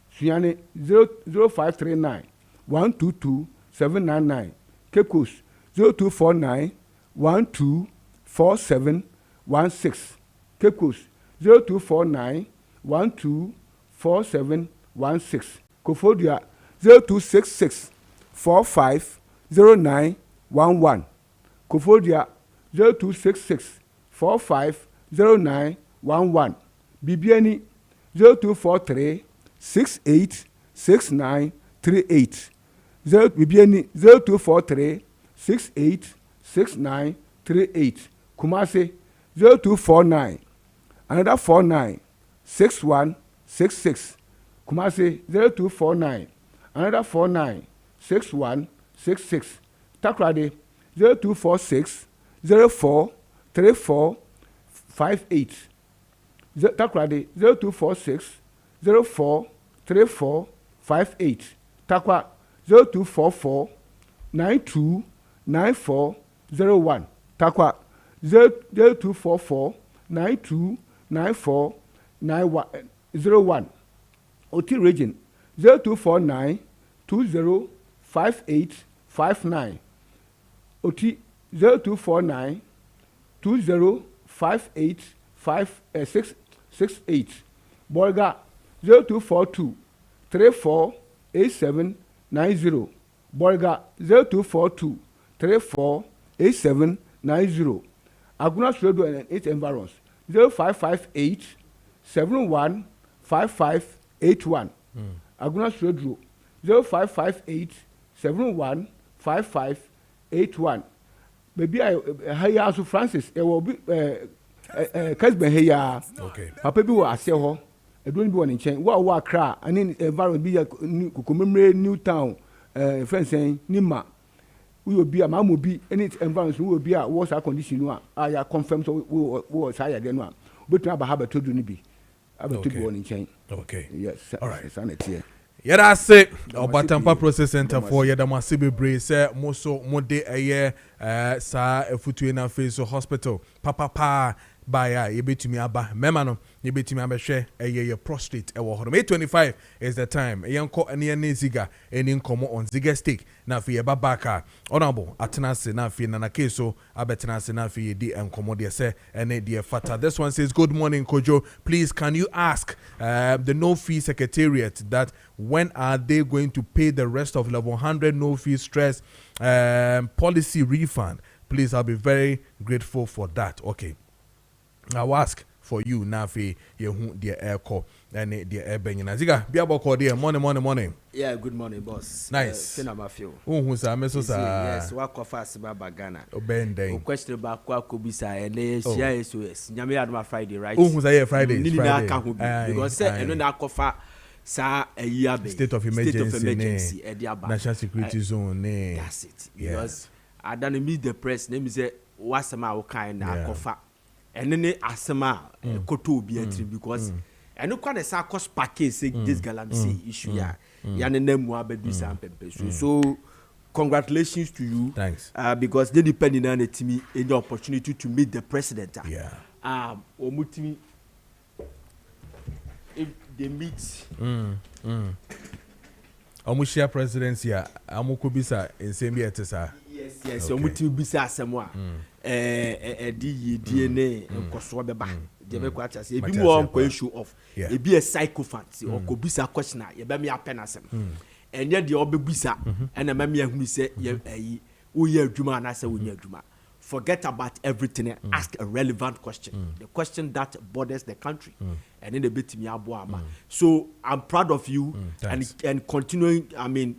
Sunyane 0539 122 799 Cape Coast 0249 124716 Cape Coast 0249 124716 Kofodia 0266 450911 Kofodia 0266 450911 Bibiani 0243 686938 Bibiani 0243 686938 Kumasi 0249 another 49 6166 Kumasi 0249 another 49 6166 Takrade 0246 04 3458 Takrade 0246 04 3458 Takwa 0244 92 9401 Takwa 0244 92 949101. OT region 0249 205859. OT 0249 20585668. Bolga 0242 348790. Bolga 0242 348790. Aguna Stredo and its environs 0558 715581. Aguna Stredo 0558 715581. Baby, I also Francis. It will be Kessben here. Okay. Papa bi wa ase ho. Edun bi won nchen. Wa Accra, and in environment bi commemorate new town. Friends saying Nima. We will be a mamu bi any environment we will be a was our condition no a ya confirm so we was higher than one. But na ba have to do ni bi. About to be won nchen. Okay. Yes. All right. Sanity here. Yada say Obatampa Process Center for yada masibe bre say moso mode eye sa efutu na face hospital papa baya yebetumi aba mema no yebetumi abehwe eye prostate ewo ho. May 25 is the time yenko ene ne ziga eni nkomo on ziga stake na fi yeba baka honorable atenase na fi na keso abetenase na fi di enkomo de se ene de fata. This one says, good morning Kojo, please can you ask the no fee secretariat that when are they going to pay the rest of level 100 no fee stress policy refund? Please, I'll be very grateful for that. Okay, I'll ask for you Nafi yehu dear air call and dear air benina ziga biabo call dear morning. Yeah, good morning boss. Nice. Who sa meso sa yes wa kofa siba Ghana obenden o question ba kwa kobisa ene share SOS nyame adoma Friday right who say Friday because say eno na kofa sa ayiabe state of emergency ediaba national security zone ne. That's it. Because I don't meet the press name say wasama o kind na kofa ene ne asema koto obi atri because eno kwa the sa cost package say this Galamsey issue ya ne nemu abedu sam pempe so congratulations to you. Thanks. Because they depend on the opportunity to meet the president. Omutimi if they meet Omushia presidency amukubisa ensemi etesa. Yes, omutimi bisa asemwa edi DNA nkoso beba de be kwa chase ebi mo on show off ebi a psychopath or ko bisa question ye be me apen asem enye de obebisa na ma me ahumi se yi wo ye adwuma na se wo nya adwuma. Forget about everything. Ask a relevant question. The question that borders the country. And then the bit me aboama. So I'm proud of you and continuing,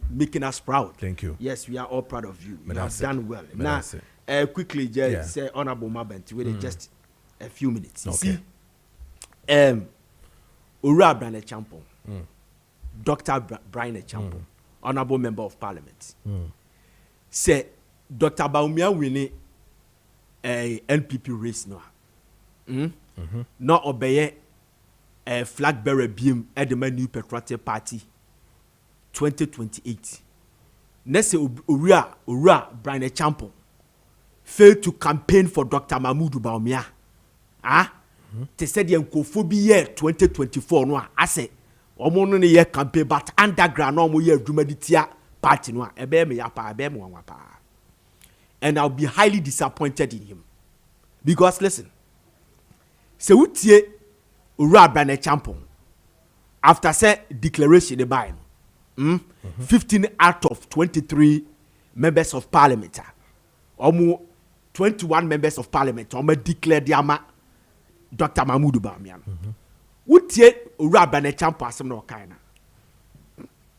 making us proud. Thank you. Yes, we are all proud of you. You have done well. Now, quickly, just say honorable Mabent, wait just a few minutes. Okay. See, Ura Brian Champon, Dr. Brian Champon, honorable member of parliament, say Dr. Baumia winning a NPP race no no obey a flag bearer beam at the new patriotic party 2028 nese ura Brian Champon failed to campaign for Dr. Mahmoud Baumia they said the enkophobia year 2024 no I say omo no year campaign but underground no mo year adwumaditia party no ebe me yapa ebe me wanwapa. And I'll be highly disappointed in him. Because listen, se utie Ura Brian Champon after say declaration the buy 15 out of 23 members of parliament omo 21 members of parliament omo declare diama Dr. Mahmoud Baumia. Utie Ura Brian Champon asem no kind na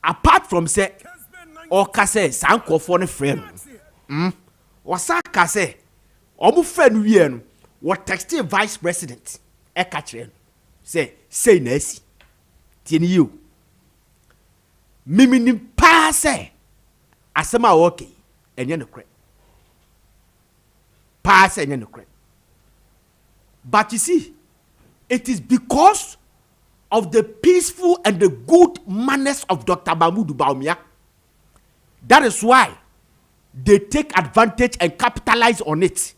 apart from say or kase sanko for ne friend wasaka say omu friend wie no what text vice president e ka kire say na asi tieni you mimi ni pa say asema okay enye no kre pa say enye no kre but you see it is because of the peaceful and the good manners of Dr. Mahmoud Baumia that is why they take advantage and capitalize on it.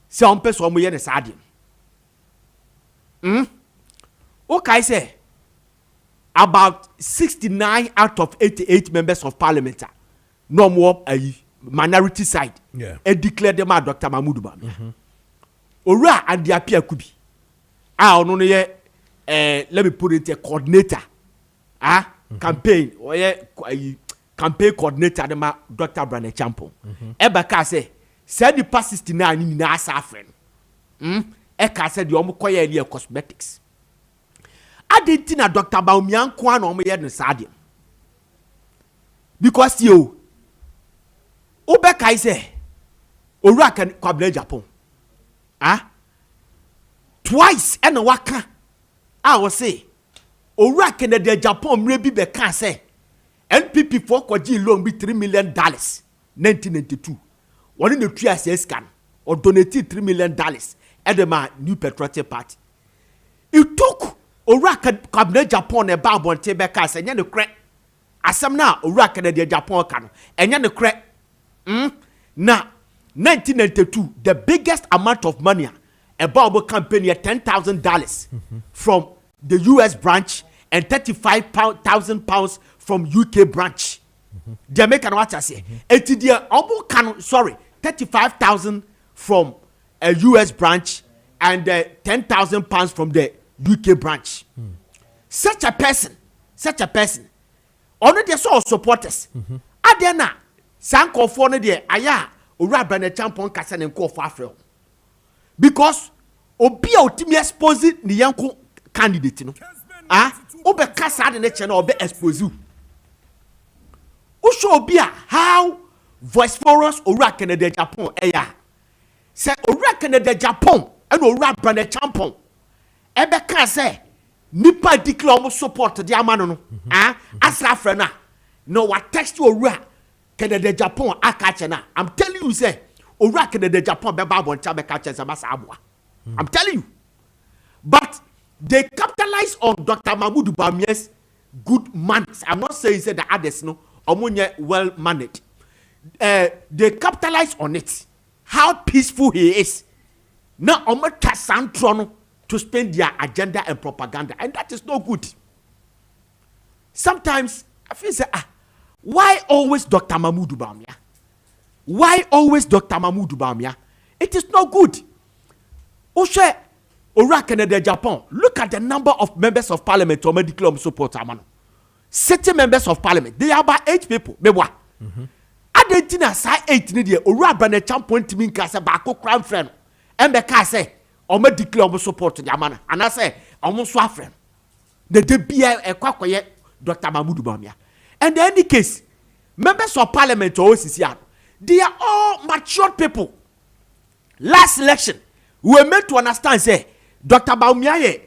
Say on person mo ye ne sade. Okay, say about 69 out of 88 members of parliament no more a minority side. Yeah. And declared them out Dr. Mahmoud Bawumia. Ora and the appear could be. I don't know let me put it a coordinator. Campaign or campaign coordinator them Dr. Brandon Champon. Ebaka say said the past 69 in our friend. Eka said the omokoye cosmetics. I didn't think Dr. Bawumia kwan on me no sadia. Because you Obeka say Ora can kwable Japan. Twice and waka. I will say Ora can the Japan maybe be can say NPP for kwaji loan be $3 million 1992. One in the 3 years scan or donated $3 million at the New Patriotic Party. It took Ora cabinet Japan a Babon Tebeka and yan the crack. Asam na Ora can the Japan can and yan the crack. Now 1992, the biggest amount of money a Bible campaign $10,000 from the US branch and £35,000 from UK branch. The American what I say, sorry, 35,000 from a US branch and £10,000 from the UK branch. Such a person, only the soul supporters. Adena, Sanko for the Aya, Ora Brandon Champon Cassan and Co for because Obi ultimately expose the young candidate. Obe Cassa the nature or be expose you. Usho Obia how voice for us Ora Canada Japan Eya. Say Ora Canada Japan and Ora Brandon Champon. Ebe can say Nipa declare almost support the amano. Asra frena. No what text you Ora Canada Japan akachena. I'm telling you say Ora Canada Japan be babon chabe kache samasa abwa. I'm telling you. But they capitalize on Dr. Mahmoud Bawumia's good manners. I'm not saying that the others no omunye well managed. They capitalize on it. How peaceful he is. Now omata santrono to spend their agenda and propaganda, and that is no good. Sometimes I feel say why always Dr. Mahmoud Bawumia? Why always Dr. Mahmoud Bawumia? It is not good. Oshe Ora Canada Japan. Look at the number of members of parliament or medical support amano. 60 members of parliament. They are about 8 people. Mewa. Adentina sa 8 ni die Ora Brandon Champon timi nka se baako crime friend. Embe ka se o medical support the amana. And I say omo so afrem. The debia ekwakoye Dr. Mahmoud Bawumia. And in any case, members of parliament or OCCR, they are all mature people. Last election, we were meant to understand, say, Dr. Bawumia,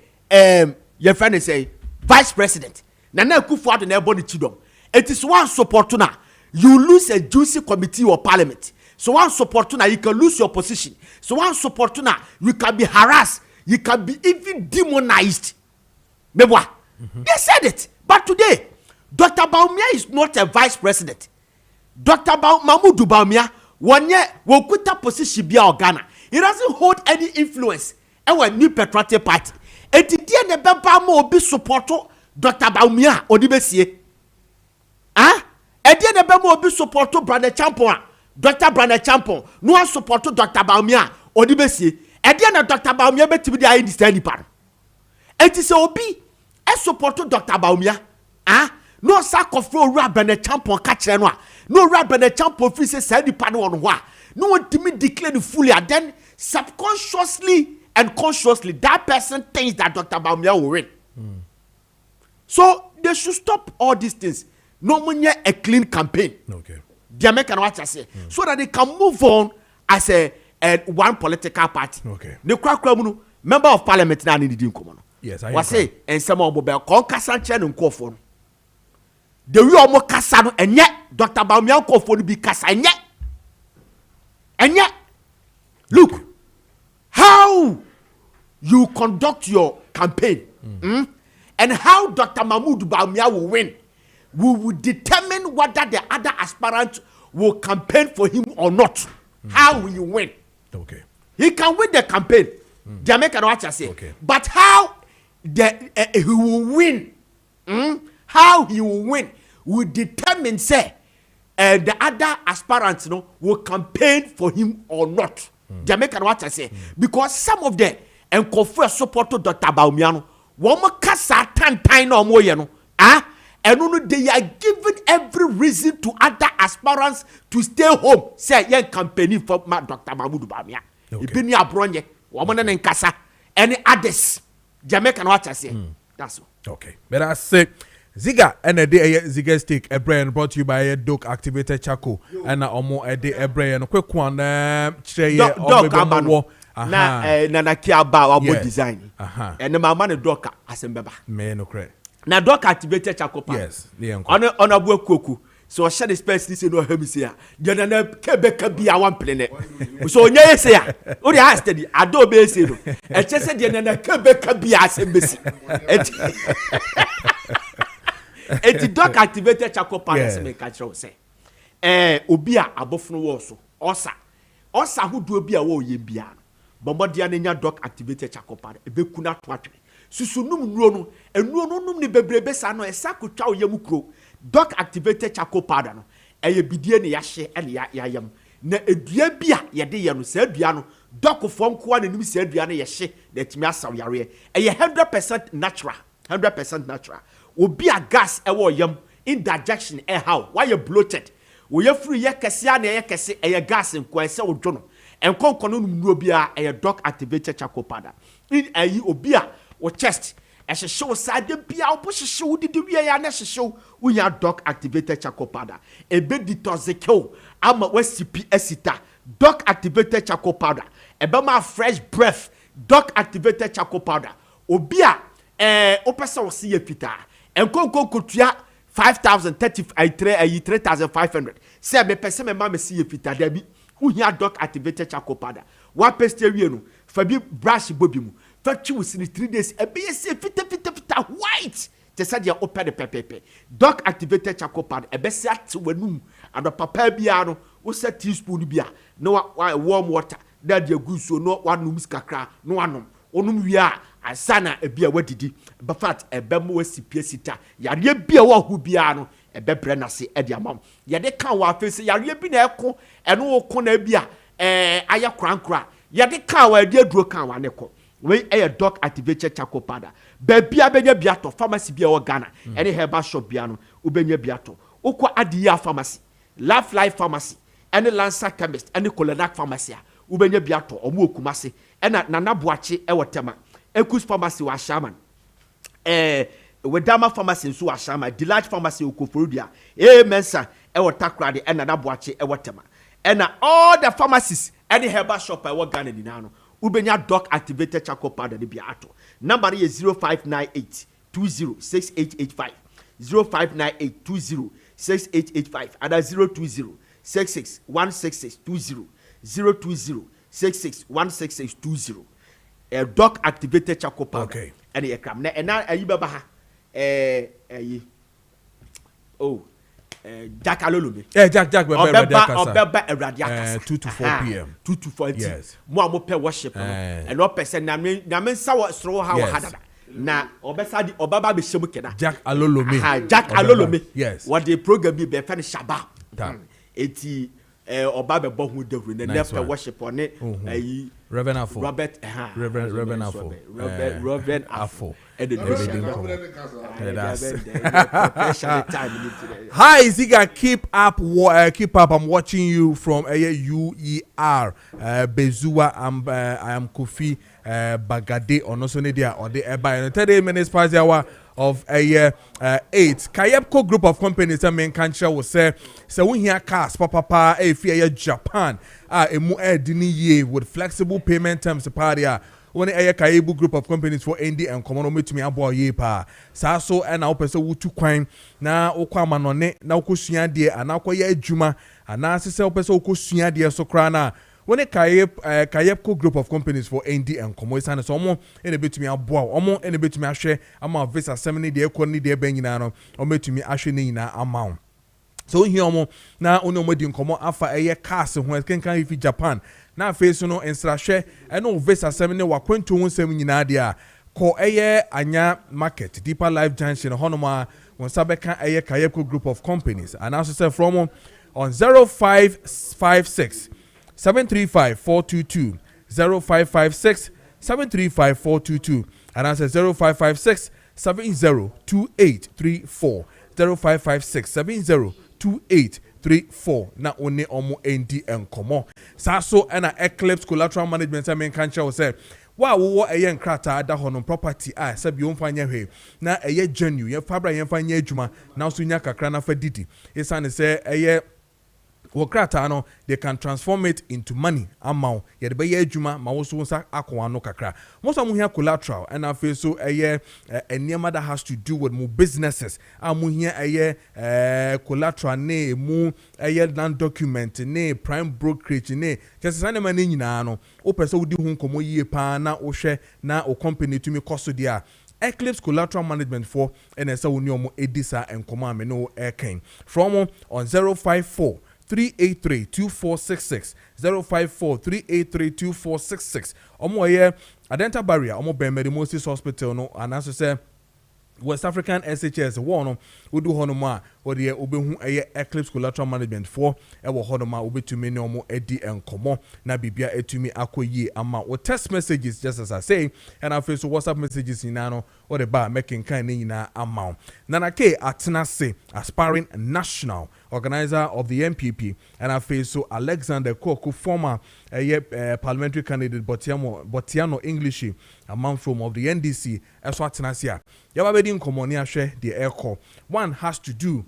your friend say, vice president. Nana Akufo-Addo and everybody chidom. It is one support to now. You lose a juicy committee or parliament. So one support to now, you can lose your position. So one support to now, you can be harassed. You can be even demonized. Mebwa. They said it. But today, Dr. Bawumia is not a vice president. Dr. Mahmoud Bawumia, one year, will quit a position be our Ghana. He doesn't hold any influence. And when New Patriotic Party, and the day the Bamba mo be support Dr. Bawumia or the Bessie. And then the Bamba be support Brandon Champon, Dr. Brandon Champon, no one support Dr. Bawumia or the Bessie. And then Dr. Bawumia bet to be the IDC. It is a be a support Dr. Bawumia. No sack of Ora Brandon Champon catch no Brandon Champon free say the panel on wa. No one to me declare fully, and then subconsciously and consciously that person thinks that Dr. Bawumia will win. So they should stop all these things. No money a clean campaign. Okay. The American watch I say so that they can move on as a one political party. Okay. The Kwakwamuno member of parliament now need to come. Yes, I say and some of Bobel Concasan and Kofon. The way almost Cassano and yet Dr. Bawumia Kofon be Cassa and yet look how you conduct your campaign and how Dr. Mahmoud Bawumia will win. We will determine whether the other aspirant will campaign for him or not. How will you win? Okay. He can win the campaign. Jamaica no watch say. Okay. But how he will win? How he will win will determine say the other aspirants will campaign for him or not. Jamaica no watch say because some of them and confer support to Dr. Baumiano. Woman kasa tantan no mo ye no. And they are given every reason to other aspirants to stay home. Say young campaigning for Dr. Mahmoud Bawumia. Ibini abronye, woman and kasa, any others. Jamaican watch I say. That's all. Okay. But I say Ziga and a day Ziga stick a brand brought to you by a dog activated charcoal and a more a day a brand a quick one dog na kia ba wa design. And the mama dog asembeba. Me no credit. Na dog activated charcoal. Yes. On a book kuku. So share the space this no hemisphere. Jana na kebeka bia one planet. So nye say ya. O dey ask steady. Ado be say no. E che say jana na kebeka bia asembesi. Eti dog activated charcoal panels me catch say. Obi a abofno wo so. Osa hudu obi a wo ye bia. Bombodia na nya dog activated charcoal panel. Ebeku na to atwe. Susunum nuo no. Enuo no num ni bebrebe sa no esa kotwa wo yam kro. Dog activated charcoal powder no eye bidie ne yahye ene ya yam na edua bia ye de ye no sa adua no dog fom ko na nim sa adua no ye hye na timi asaw yare eye 100% natural 100% natural obi a gas e wo yam indigestion e how why you bloated wo ye free ye kese na ye kese eye gas nko ese odwo no enkonko no num nuo bia eye dog activated charcoal powder in ayi obi a wo chest as a show side bia obo did we ya na show we ya dog activated charcoal powder e be detoxico ama wesipi esita dog activated charcoal powder e be ma fresh breath dog activated charcoal powder obi a opesa wo se yefita enkonko kotua 3,500 say me pese me ma me se yefita da bi we ya dog activated charcoal powder wa peste wie no fa bi brush bobi mu Fachi was in 3 days. A BSC fita white. They said you open the pepe. Dog activated charcoal powder. A best to wenum and a papa biano. What's a teaspoon beer? No warm water. That you good so no one nums kakra. No one. Onum we are. Asana a beer what did but fat a bemo sita. Ya beer who biano. A bebrena say Eddie mom. Ya de can wa face ya bin echo and no corner beer. Aya crankra. Ya de can wa dear dro can one echo. We a dog activated charcoal powder. Baby abenya biato pharmacy bia o Ghana. Any herbal shop biano ubenya biato. Ukwa Adia pharmacy, Life pharmacy, any Lancer chemist, any Colonac pharmacy. Ubenya biato omu Kumasi. Ena Nana Buachi ewatema. Ekus pharmacy wa shaman. Wedama pharmacy nso wa shaman. Delight pharmacy ukoforudia. Mensa ewatakrade ena Nana Buachi ewatema. Ena all the pharmacies any herbal shop ewa Ghana dinano. Ubenya dog activated charcoal powder de biato. Number is 0598 206885. 0598 206885 and 020 66 16620. 020 66 16620. A dog activated charcoal powder. Okay. And a cram. And now are you baba? Jack Alolome. Jack, Obeba Eradiakas. 2 to 4 p.m. 2 to 4 p.m. Yes. Mo pe worship. And no person na men saw straw how hadada. Na obesa di obaba be shemu kena. Jack Alolome. Jack Alolome. Yes. What the program be fan Shaba. Eti obaba bo hu devru na pe worship on it. Reverend Afo. Reverend Afo. Reverend Afo. Hi, Ziga, keep up. I'm watching you from UER. Bezua, I am Kofi Bagade on Osonedia or the by 30 minutes past the hour of a year 8. Kayepco group of companies I mean country will say so we hear cars papa a fear Japan a mu dini ye with flexible payment terms party when a Kaibu group of companies for ND and common to me abo ye pa sa so and now person wutu kwan na okwama no ne na okosua de ana akoye adwuma ana sese person okosua de so kra na when a Kayepco group of companies for ND and Komoisan so mo ene betumi abo omo ene betumi ahwe ama visa semini de ekoni de ben nyina no o betumi ahwe ni nyina amount so here omo na ono mo di nkomo afa eye cars ho kenkan ifi Japan na face no ensrahwe eno visa asem ne wakwantu ho nsem nyina de a ko eye anya market Deeper Life Junction honoma won sabeka eye Kayeko group of companies and also say from on 0556 735 422 0556 735 422 and answer 0556 702834 0556 702834 na one omo ND enkomo saso na Eclipse Collateral Management I mean kan che say wa wo eye nkrata da hono property a sabi o mfanya hwe na eye genuine ye fabra ye mfanya adwuma na so nya kakra na fa didi isane say eye Wokrata no they can transform it into money amount ye de be ye adwuma ma wo so nsa akwa no kakra most of here collateral and I feel so eniema that has to do with more businesses amu here collateral ne mu land document ne prime brokerage ne just say na nyina no o pese wo di hu nkomo yie pa na wo hwe na o company to me cost dia Eclipse Collateral Management for NSA Uniomo Edisa and Command no Airken from on 054 383 2466 054 383 2466 omo ye Adenta Barrier omo Bemedi Moses Hospital no and as say West African SHS one would do honoma or the obehu Eclipse Collateral Management for ewo honoma obetumi ne omo edi enkomo na bibia etumi akoyi ama o text messages just as I say and I feel so WhatsApp messages in no or the bar making kind na ama Nana K Atenase aspiring national organizer of the MPP and I feel so Alexander Koku former parliamentary candidate Botiano English a man from of the NDC eso Atenase Yababedi nkomoni ahwe the airco one has to do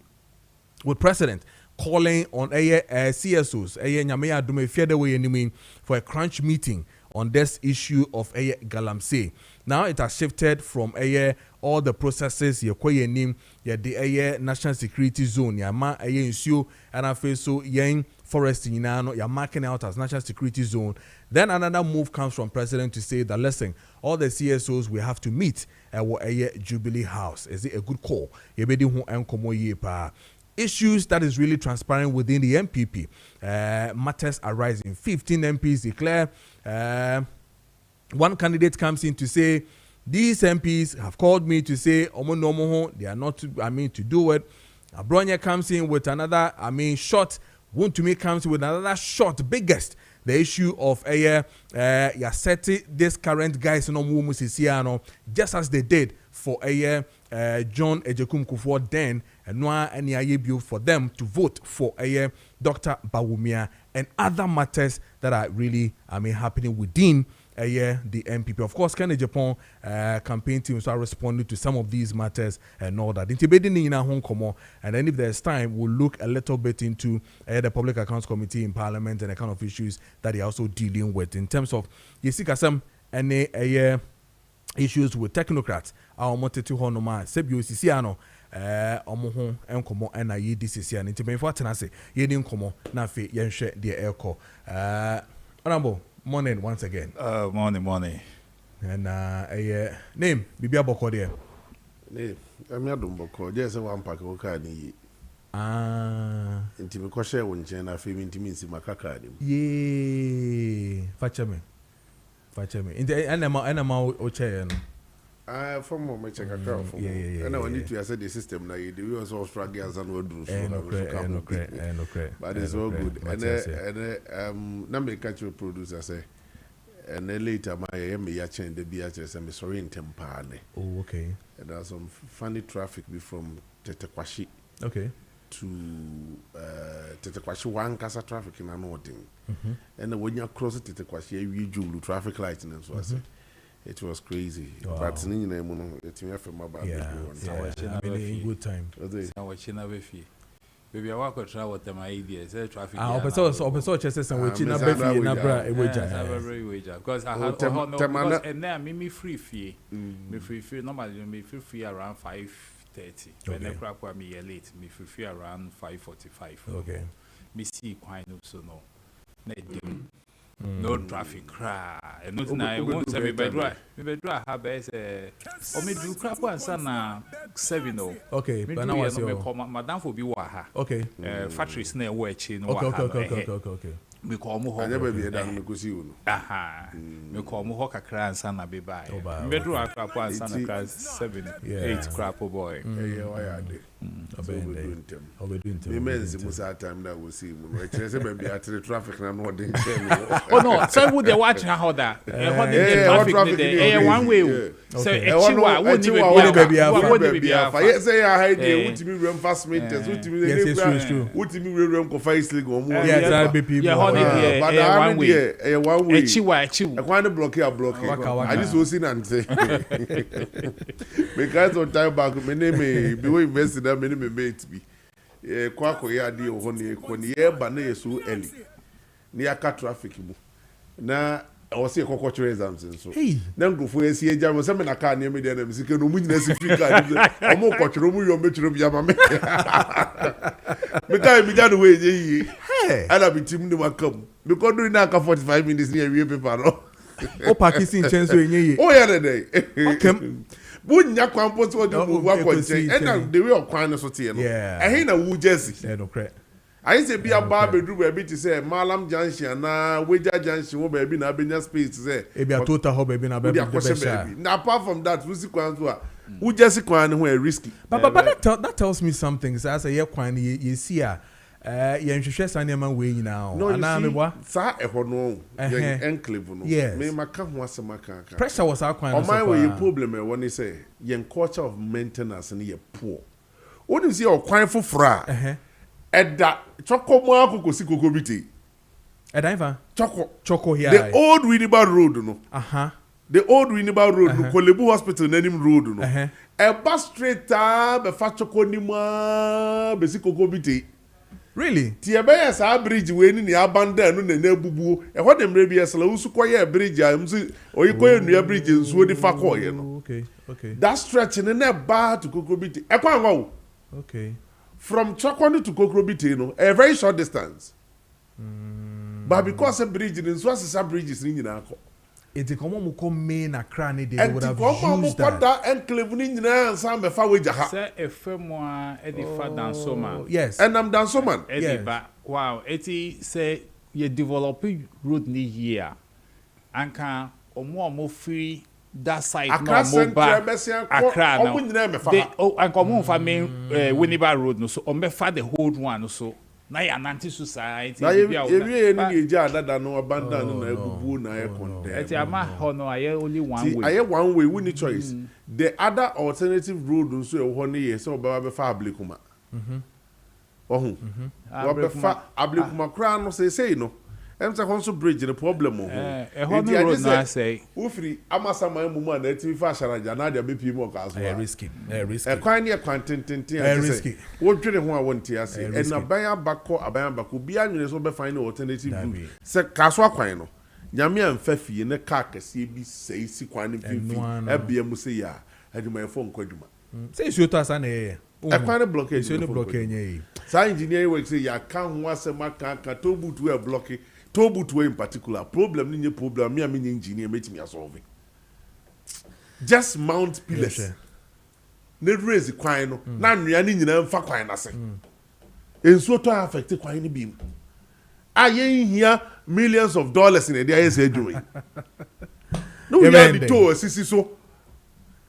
with president calling on CSOs nyame adome fiade we anime for a crunch meeting on this issue of Galamsey. Now it has shifted from all the processes ye nim the national security zone yama ensure and I feel so yen forest you're marking out as national security zone. Then another move comes from president to say that listen, all the CSOs we have to meet at Jubilee House. Is it a good call? Issues that is really transparent within the MPP. Matters arising. 15 MPs declare. One candidate comes in to say, these MPs have called me to say, they are not, to do it. Abronya comes in with another, short. Wontumi comes with another short, biggest. The issue of setting this current guys no mumu just as they did for John Ejekum Kufuor then and noa any ayebio for them to vote for Dr. Bawumia and other matters that are really happening within the MPP. Of course, Kenya Japan campaign teams are responding to some of these matters and all that. And then if there's time, we'll look a little bit into the Public Accounts Committee in Parliament and the kind of issues that they're also dealing with in terms of some any issues with technocrats. Our motive to honoma Sebio Sisiano. Omoho enkomo na ye disisi an intimefo atenase ye ni nkomo na fe ye nhwe de airco honorable morning once again morning and name bibia boko there name amiadum boko je se wan pack o ka ni intimi ko share won chen na fe mi intimi nsi makaka dem ye fachame inte enema o che no from my check account from and I need to assess the system now we also struggle as an word but it's all good and na me catch your producer say and then later my ya change the BHS and sorry in Tempane. Oh okay. And there's some funny traffic from Tetekwashi okay to Tetekwashi one casa traffic in Anoting and when you cross Tetekwashi you do traffic lights and so I said it was crazy. Wow. But it's in good time. Baby, I walk or travel to my ideas. Traffic. Also, just some which in a baby in a bra, because I have and now me free fee. Me free fee normally me free fee around 5:30. When the crap was me late, me free fee around 5:45. Okay. Me see quite no so no. No traffic cry. not na won't say me bedra have me do crap one sana 7 oh. Okay, but now what's your madam for be wa okay. Factories na work in Okay. Me call mo ho. Never be done me see you. Aha. Me call mo ho kakra ansa na be buy. Me do crap ansa na class 7 8 crap boy. Yeah, why are they? Me men's musa time that we see we say be at the traffic na no dey. Oh no, so we dey watch how that. Traffic dey one way. So echiwa woni be afa. Yes, say I dey utimi rem fast meters, utimi dey utimi rem ko fast league o mu. Yes, that be people. But one way. One way. Echiwa. I want to block. I just was in and say. Because of time back, my name be we invested that many mates be. Kwako ya di ohoni koni ye bana so early. Ni aka traffic mu. Na I was here cockroach exams and so. Then go for a CA jam. Some in a car near me. Then I'm sick. No, we need to speak. I'm more coach. No, we are making a jam. Because me that way, I'll be team to come. Because doing that 45 minutes near we paper. Oh, Pakistan chance we need. Oh, yeah, the day. Wouldn't you come post what you work on? And the way of crying so tear. Yeah. I hate a woo Jesse. Yeah, no credit. I say be a barber do a bit to say Malam Junction na Wager Junction wo baby na benya space to say e be a total ho baby na baby. Now apart from that we see kwan to who just kwan who risky. But that tells me something. So as a year kwan you see a you nhwehwe sanema we nyina o ana me boa sa e ho no enclave no me maka ho asema kan pressure was our kwan so my way problem e woni say yen culture of maintenance na ye poor woni see o kwan fofora Eda choko mo akoko si kokobiti. Eda ifa choko here. The old Winneba Road no. The old Winneba Road no Kolebu Hospital nanim road no. E bus straight be fa choko ni ma be si kokobiti. Really? Ti e be yes a bridge we ni abandon no na bubu. E ho dem re bi esla usu koye bridge am si oyikoye nua bridge nsuo di fa koye no. Okay. That stretch na ba to kokobiti. E kwa nwa wo. Okay. From Chokwani to Kokrobiti, a very short distance. But because a bridge in Swassa bridge is in Yako. It's a common main a cranny they would have used that and cleveling and some before we jaha. Say a firmware edifa dansoman. Yes. And I'm dansoman. Ediba. Wow. Eti say you develop road ni here. Anka omo free. That side no mobile Accra now. And come on for me Winneba Road no so on be for the whole one so na ya nanti society na you any ja that no abandon na ebubu na e condemn eti ama ho no aye only one way aye one way we need choice the other alternative road so e ho ne ye so be fa ablikuma ohun wo be fa ablikuma kra no say no Emsa Konso Bridge the problem o. Road na say. Ufiri amasama mu na eti fa sharaja na dia bepi mu ka so. Risky. Kwan ne kwan tintintin ati risky. Wo dwene ho a wonti ase. En aban abako bi anwene so be find alternative route. Se kaso akwan no. Nyame amfa fie ne ka kase bi sei si kwan ne fifi. Ebia mu se ya. Aduma fo nkwaduma. Say you to asa na ye. Kwan ne blockade. So ne blockade nye. Sa engineer work say ya kan ho asema kan ka tobutu e blockade. Tobutu in particular problem ni problem me am engineer make me solve. Just mount pillars. Ne raise kwan no na nua ni nyina mfa kwan na se. Enso to affect kwan ni bim. Ayen here millions of dollars in a day say doing. No we have the toe sisi so.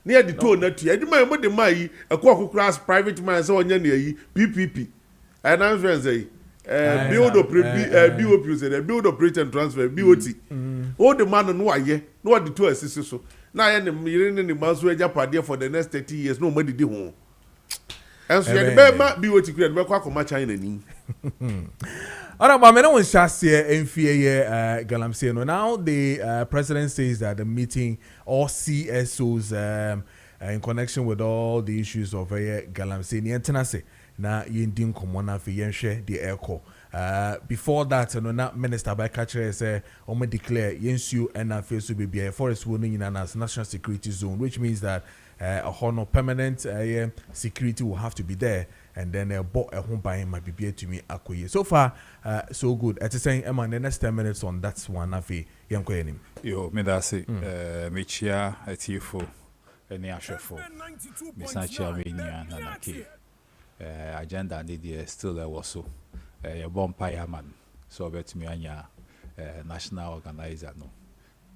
Near the toe na tu. Eduma mo de mai akokura private man say onya na yi PPP. And I'm friends say build operate and transfer BOT. All the man no aye no what the two assist so now I am the manso japade for the next 30 years no money di ho and so the BOT create be kwa koma China ni Alright, but I don't want Galamsey. Now the president says that the meeting all CSOs in connection with all the issues of Galamsey ni na yendin komona fi yenhwe the echo before that no na minister by catcher say o declare yensu and na face be be forest warning in as national security zone, which means that a permanent security will have to be there and then bought a home buying my BBA to me akoye. So far, so good. At the saying, Emma, the next 10 minutes on that's one of the young queen. Yo, me that's it. Michia, a TFO, any ashefo. Miss Nachia, Nanaki. Agenda did still there was so. A bonfire man. So bet me anya national organizer no.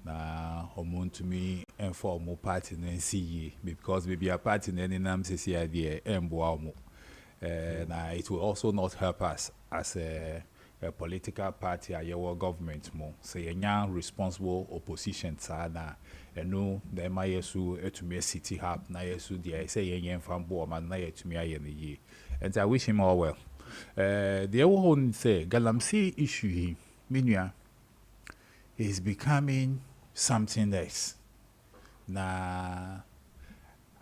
Na omun to me inform mo party na NCE because maybe a party na any name says here the emboamo. Na it will also not help us as a political party a your government mo. Say a responsible opposition sana eno the mayesu to me city hub na yesu the say yen fambo man na to me aye ye. And I wish him all well. The one say Galamsey issue minua is becoming something else. Nah,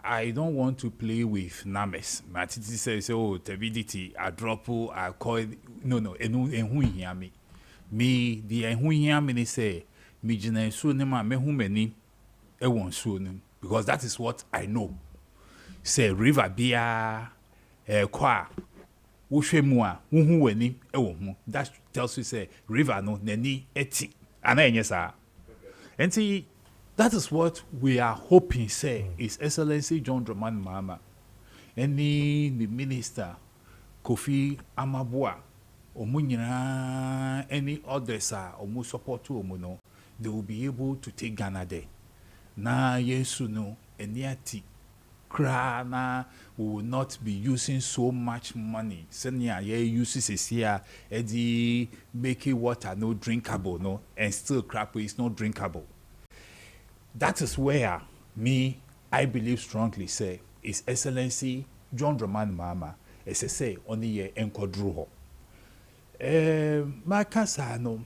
I don't want to play with numbers. Matiti says, "Oh, TBDT, I drop, I call." No, enhu hear me. Me the enhu hear me say, "Me jina so nema me hu mani, e won so nem," because that is what I know. Say river bia, kwa. That tells you say river no neni eti ana and see that is what we are hoping say His Excellency John Dramani Mahama any minister Kofi Amabua omunyina any others omu support to omuno they will be able to take Ghana there na yesu no eniati Krana will not be using so much money. Senya ye uses here edi making water no drinkable no and still crap is not drinkable. That is where I believe strongly say His Excellency John Dramani Mahama as say only ye enkodru ho. My cancer no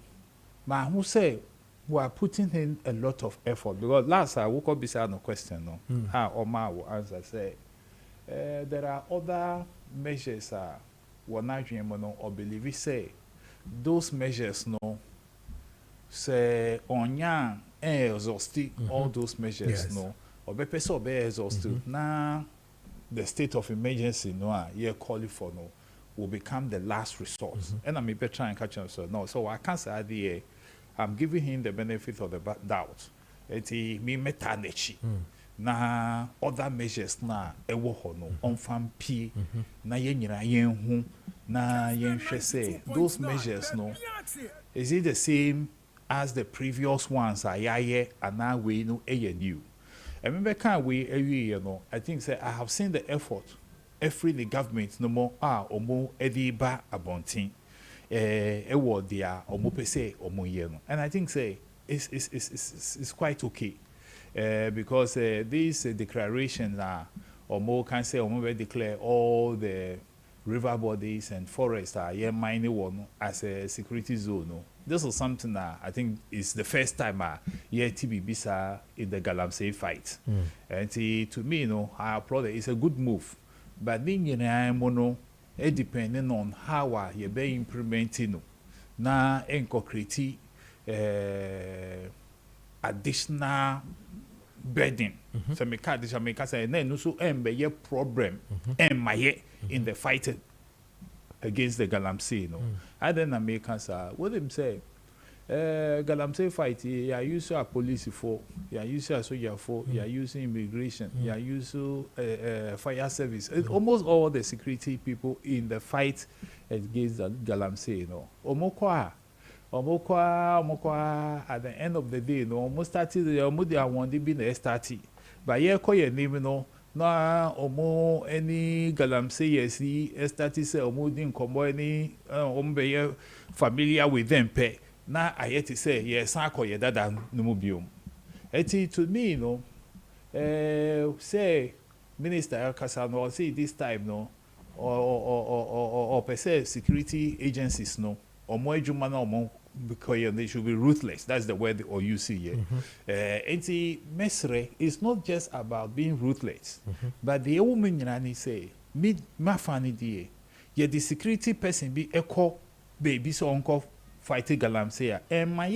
ma who say we are putting in a lot of effort because last I woke up beside no question no. How Omar will answer say there are other measures one no or believe it say those measures no say onya exhaustive all those measures no or be person be exhaustive now the state of emergency no you call it for no will become the last resort and I may be trying catch him so no so I can't say the I'm giving him the benefit of the doubt. Eti mi metanechi. Na other measures na ewo ho no onfam pi na yenyira yenhu na yenhwe say those measures no is it the same as the previous ones ayaye ana we no eye new. I remember can we you know I think say I have seen the effort every the government no more omo ediba abontin. Dia omopese omoyeno and I think say it's quite okay because these declarations are omo can say omo declare all the river bodies and forests are here mining one as a security zone. No? This is something that I think is the first time here TBBisa in the Galamsey fight and to me you know I applaud it. It's a good move but then you know depending on how you be implementing na create additional burden. So me say no so be problem in the fight against the Galamsey no. And then Americans what them say Galamsey fight you use a police for you use a soldier for you using immigration you use fire service almost all the security people in the fight against the Galamsey you know omokwa at the end of the day you know almost started the one they been a started but yeah call your name you know na omo any Galamsey yes started say omo din kombo any be familiar with them pe na ayeti say yes akoye dada no biom eti to me you know say minister Kasano say this time no or per se security agencies no omo ejuma na omo because they should be ruthless. That's the word or you see here. Enti mesre is not just about being ruthless, but the woman you say me mafani die ye the security person be echo baby so uncle fighting Galamsey and my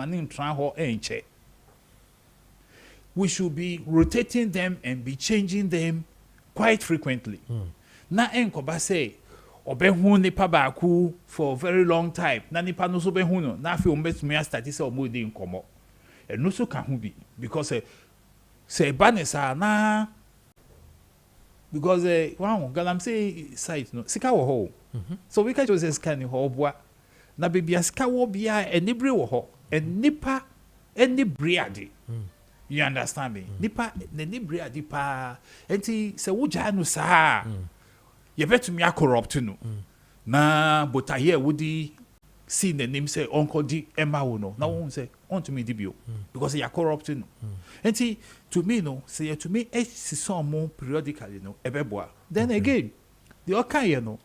man try ho enche. We should be rotating them and be changing them quite frequently. na enkoba say obehu nipa baaku for a very long time na nipa no so behu no na afi ombetumi start say omodi nkomo eno so ka ho bi because say banesa na because wow Galamsey site no sika wo ho so we can just scan ho boa na bibia sika wo bia enibre wo ho enipa enibre ade you understand me nipa enibre ade pa enti se wo ja no saa ye betumi corrupt no na botaye wodi see the name say uncle di emma wo no na won say on to me dibio because you are corrupt no enti to me no say to me some periodically no ebeboa then again the okay no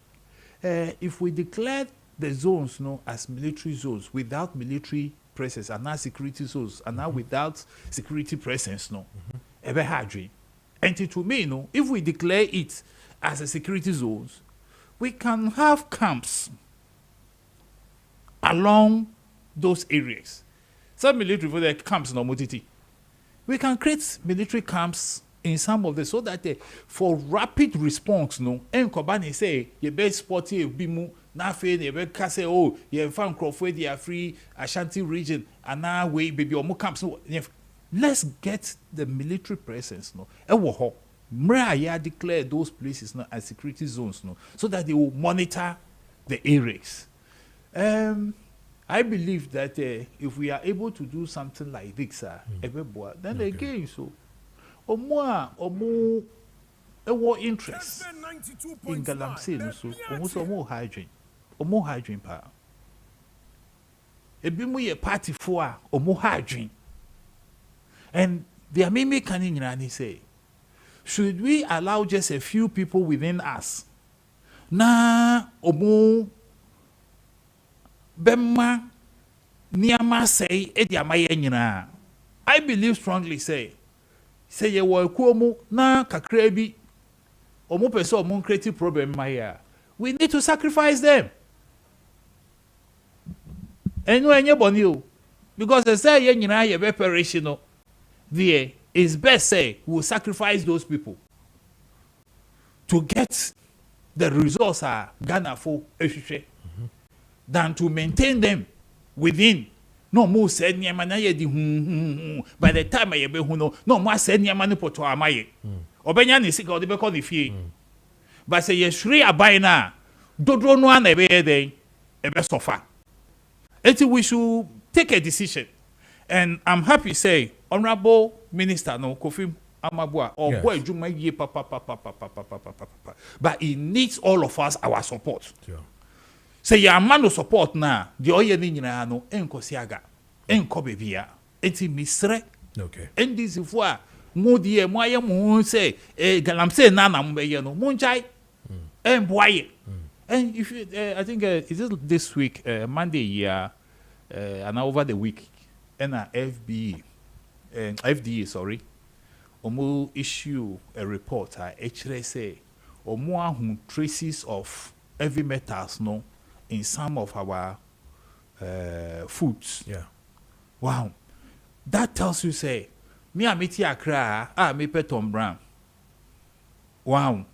if we declare the zones no as military zones without military presence and now security zones and now without security presence no ebe hadwe enti to me no if we declare it as a security zones we can have camps along those areas. Some military for the camps no motiti. We can create military camps in some of the so that for rapid response no enkobani say ye be sporty bimu na fe ye be ka say oh ye fan crofwe they are free Ashanti region and now we baby omo camps no let's get the military presence no ewo ho mra ya declare those places no as security zones no so that they will monitor the areas. I believe that if we are able to do something like this, then again, so omo interest in Galamsey, so almost omo hygiene pa. Ebimu ye party for omo hygiene, and the mimi can say, should we allow just a few people within us? Na omo Bemma Niama say Ediamaye nyina. I believe strongly say ye wo kuomu na kakrebi omo pese omo creative problem maya. We need to sacrifice them. Enu enye boni o because they say ye nyina ye be perish no. There is best say we will sacrifice those people to get the results are Ghana for ehwehwe than to maintain them within. No more said near man by the time I be who no more said near man poto amaye. Obenya ni sick or the beco the fee. But say ye shri abai na dodro no an ebe day ebe sofa. Until we should take a decision. And I'm happy to say Honorable Minister no Kofi Amabua or boy Juma ye papa. But it needs all of us our support. Yeah. Say ya man no support na the oye ni nyina no enko siaga enko bebia enti misre okay and this fois mo die mo aye mo say Galamsey na mbeye no mo nchai boye and if you, I think is it this week Monday and over the week and FDA sorry omo issue a report actually say omo ahun traces of heavy metals no in some of our foods. Yeah. Wow. That tells you say, me amiti akra, me petom brown. Wow.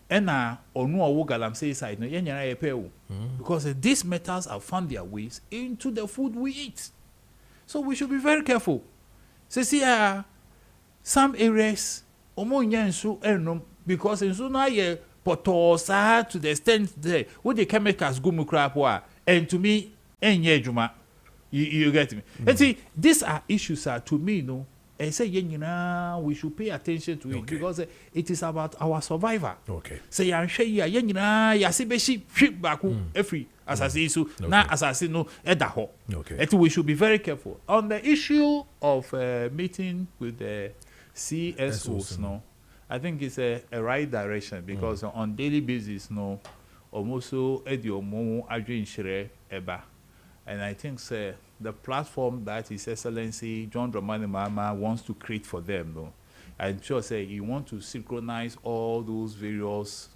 Ena onu owo Galamsey side no yenyana yepe because these metals have found their ways into the food we eat. So we should be very careful. See some areas omo nyansu enom because ensu na ye potosa to the extent there with the chemicals go mukrapwa and to me enye juma you get me and see these are issues to me no and say we should pay attention to it because it is about our survival. Okay say yasibeshi ship back every assassin na assassin no edaho. Okay and we should be very careful on the issue of meeting with the CSOs no. I think it's a right direction because on daily basis, no, almost so ediomo adwinshire eba, and I think the platform that His Excellency John Dramani Mahama wants to create for them, no, I'm sure he want to synchronize all those various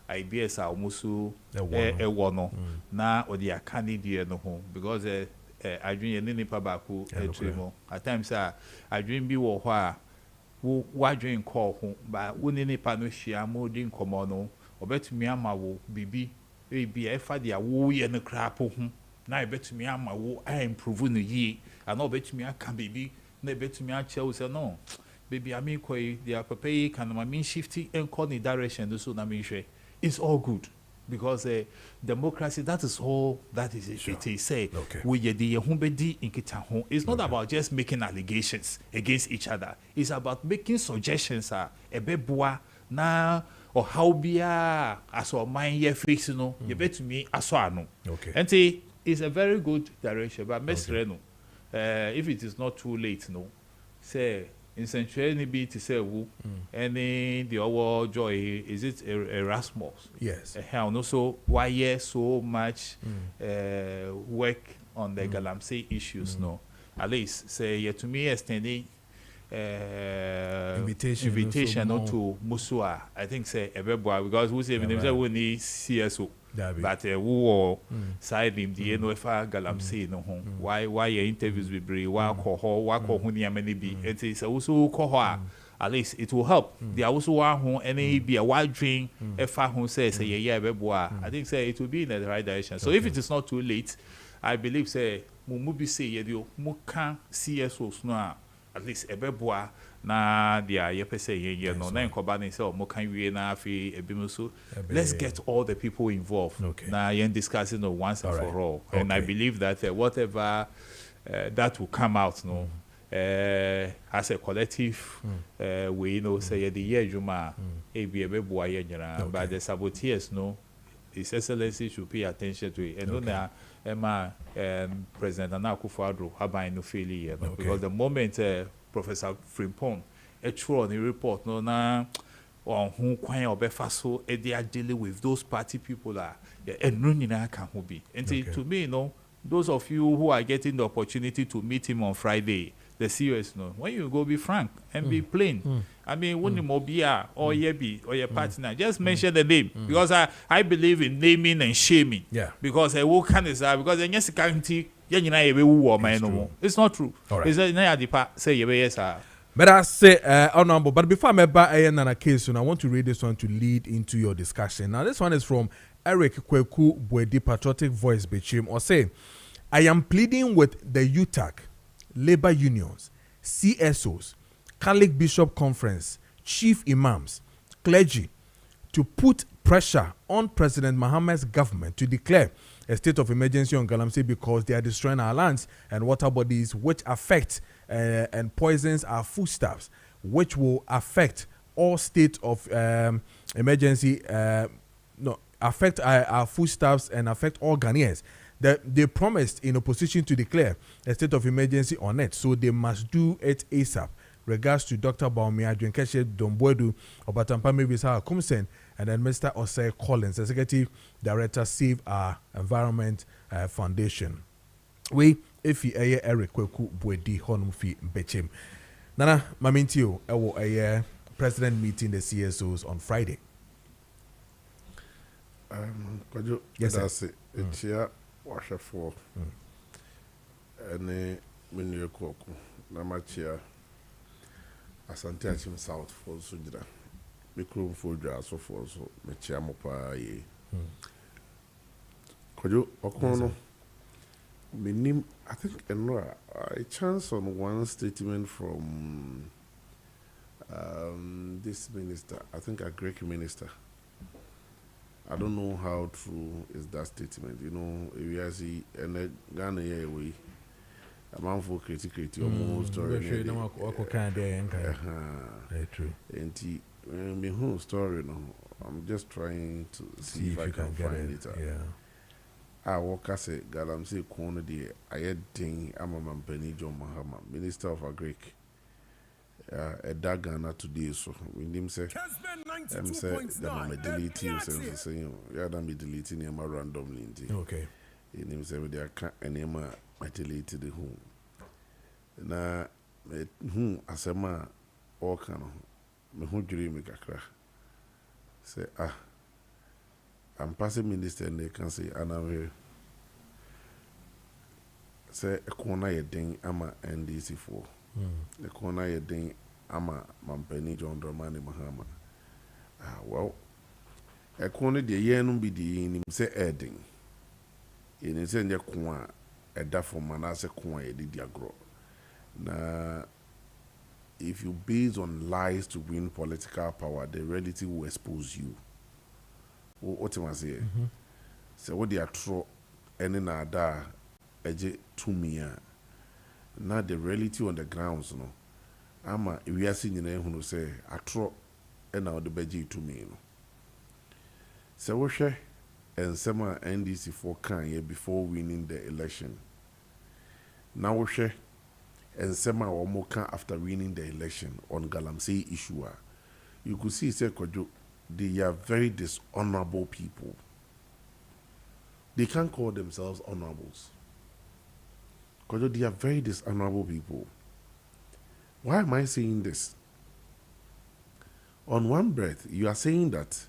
ideas almost so no na or the candidate no home because adwin ni nipa baako etremo at times adwin bi wo wadwen call ho ba woni nipa no hia mo din komo no obetumi ama wo bibi ebi efa dia wo ye no krapo ho na ebetumi ama wo improve no yi and obetumi aka bibi na ebetumi a che wo say no baby I mean koi dia papa yi kan ma mean shifty and call the direction so na me hwe it's all good because democracy that is all that is it is say we ye the humbedi in kita it's not about just making allegations against each other it's about making suggestions ebeboa na or how bia as or mind ye fix no you bet me aso ano and it's a very good direction but mesre no if it is not too late no say in century ni be to say who any the our joy is it Erasmus yes how no so why so much work on the Galamsey issues no at least say to me extending invitation no to Musua I think say everybody because who say we need CSO but who side him the no fa Galamsey no ho why your interviews be brave why call ho ni amani bi it is also call at least it will help they also want ho any be a wide dream fa ho say everybody I think say it will be in the right direction so if it is not too late I believe say mu bi say ye mu can CSOs no at least ebeboa na dia ye pese ye no na enkoba ni say mo kan wie na afi ebimu so let's get all the people involved na yen discussing once and for all and I believe that whatever that will come out no as a collective we know say the year juma e bi ebeboa ye nyina but the saboteurs no His Excellency should pay attention to it and no na President Nana Akufo-Addo haban no failure because the moment Professor Frimpong true on the report no na on who kwan obefa so they are dealing with those party people and no nyina kan ho bi and to me no those of you who are getting the opportunity to meet him on Friday the serious no when you go be frank and be plain I mean when mobia or your partner just mention the name because I believe in naming and shaming because who can is because then yes guarantee it's not true it's say yes but I say honorable but before I buy another case I want to read this one to lead into your discussion. Now this one is from Eric Kweku Bwedi Patriotic Voice Bechim or say I am pleading with the UTAC labor unions, CSOs, Catholic Bishop Conference, chief imams, clergy to put pressure on President Mohammed's government to declare a state of emergency on Galamsey because they are destroying our lands and water bodies which affect and poisons our foodstuffs, which will affect all state of emergency, affect our foodstuffs and affect all Ghanaians. They promised in opposition to declare a state of emergency on it, so they must do it ASAP. Regards to Dr. Baumia, Kessben, Dombwedu, Obatampa Mebisa Kumsen, and then Mr. Osei Collins, Executive Director, Save Our Environment Foundation. We, if you Eric Kweku Bwedi Honumfi Bechem. Nana, Mamintio, a president meeting the CSOs on Friday. Kojo, yes, that's it. It's here. Washer for any menu coco, Namachia Asante Achim South for Sujra, Mikro for Jas of also, Mechiamopa ye. Kojo Okono, Minim, I think, and I chance on one statement from this minister, I think a Greek minister. I don't know how true is that statement. You know, if you see and Ghana here we a man for critique almost story. Very true. And me whole story no. I'm just trying to see if I can find it. Yeah. I walk as a Galamsey corner the Ayedin Amaman Penny John Mahama, Minister of Agric. A Ghana today, so when him say, I'm saying that I'm deleting, saying, yeah, I'm deleting him randomly. Okay. In him say, they can't any my deleted the home. Now, as a man, all kind of me who dream make a crack. Say, I'm passing minister and they can say, and I'm here. Say, a corner a ding, I'm a NDC4. The corner ye ding ama mampeni John Dramani Mahama. Well, a corner the yen be the in him say adding. In his end, a coin, a duffel man as a coin, a diagro. Now, if you base on lies to win political power, the reality will expose you. What am I saying? So, what they are true, any nada, eje to me. Now, the reality on the grounds, no. Ama, we are seeing who say, I true, and now the beji to me. So, what share? And some NDC for can before winning the election. Now we share and some or more can after winning the election on Galamsey issue. You could see say Kojo, they are very dishonorable people. They can't call themselves honorables. Kojo, they are very dishonorable people. Why am I saying this? On one breath, you are saying that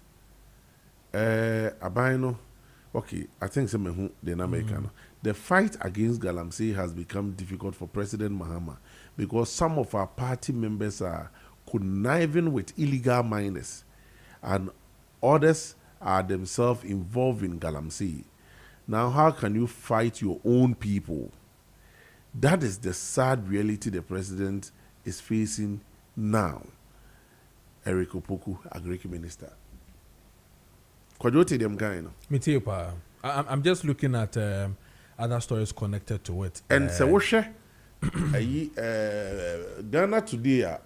Abaino, okay, I think some the American. The fight against Galamsey has become difficult for President Mahama because some of our party members are conniving with illegal miners, and others are themselves involved in Galamsey. Now, how can you fight your own people? That is the sad reality the president is facing now. Eric Opoku, Agric Minister. Me too, pa. I'm just looking at other stories connected to it. And so what Ghana today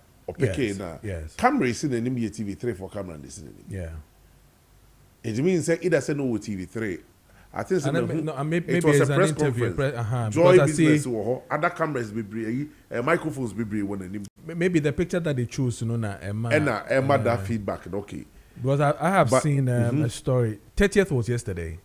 yes. Camera is in an TV3 for camera and this. Yeah. It means that it doesn't know TV3. I think maybe it was a an press interview. conference. Joy business other cameras be microphones be one. Maybe the picture that they choose, Emma that feedback, okay. Because I have seen a story. 30th was yesterday.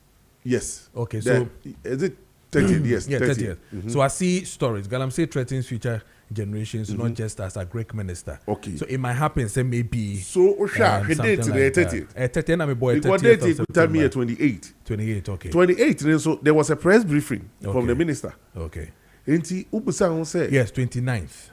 Yes. Okay, so is it 30th? Yes, yeah, 30th. So I see stories. Galamsey threatens future generations, not just as a Greek minister. Okay. So it might happen, say maybe. So Osha, he date today 30th. 30th, I'm a boy. Because date could tell me 28. 28, okay. 28. So there was a press briefing from the minister. Okay. Inti Ubusa say yes, 29th.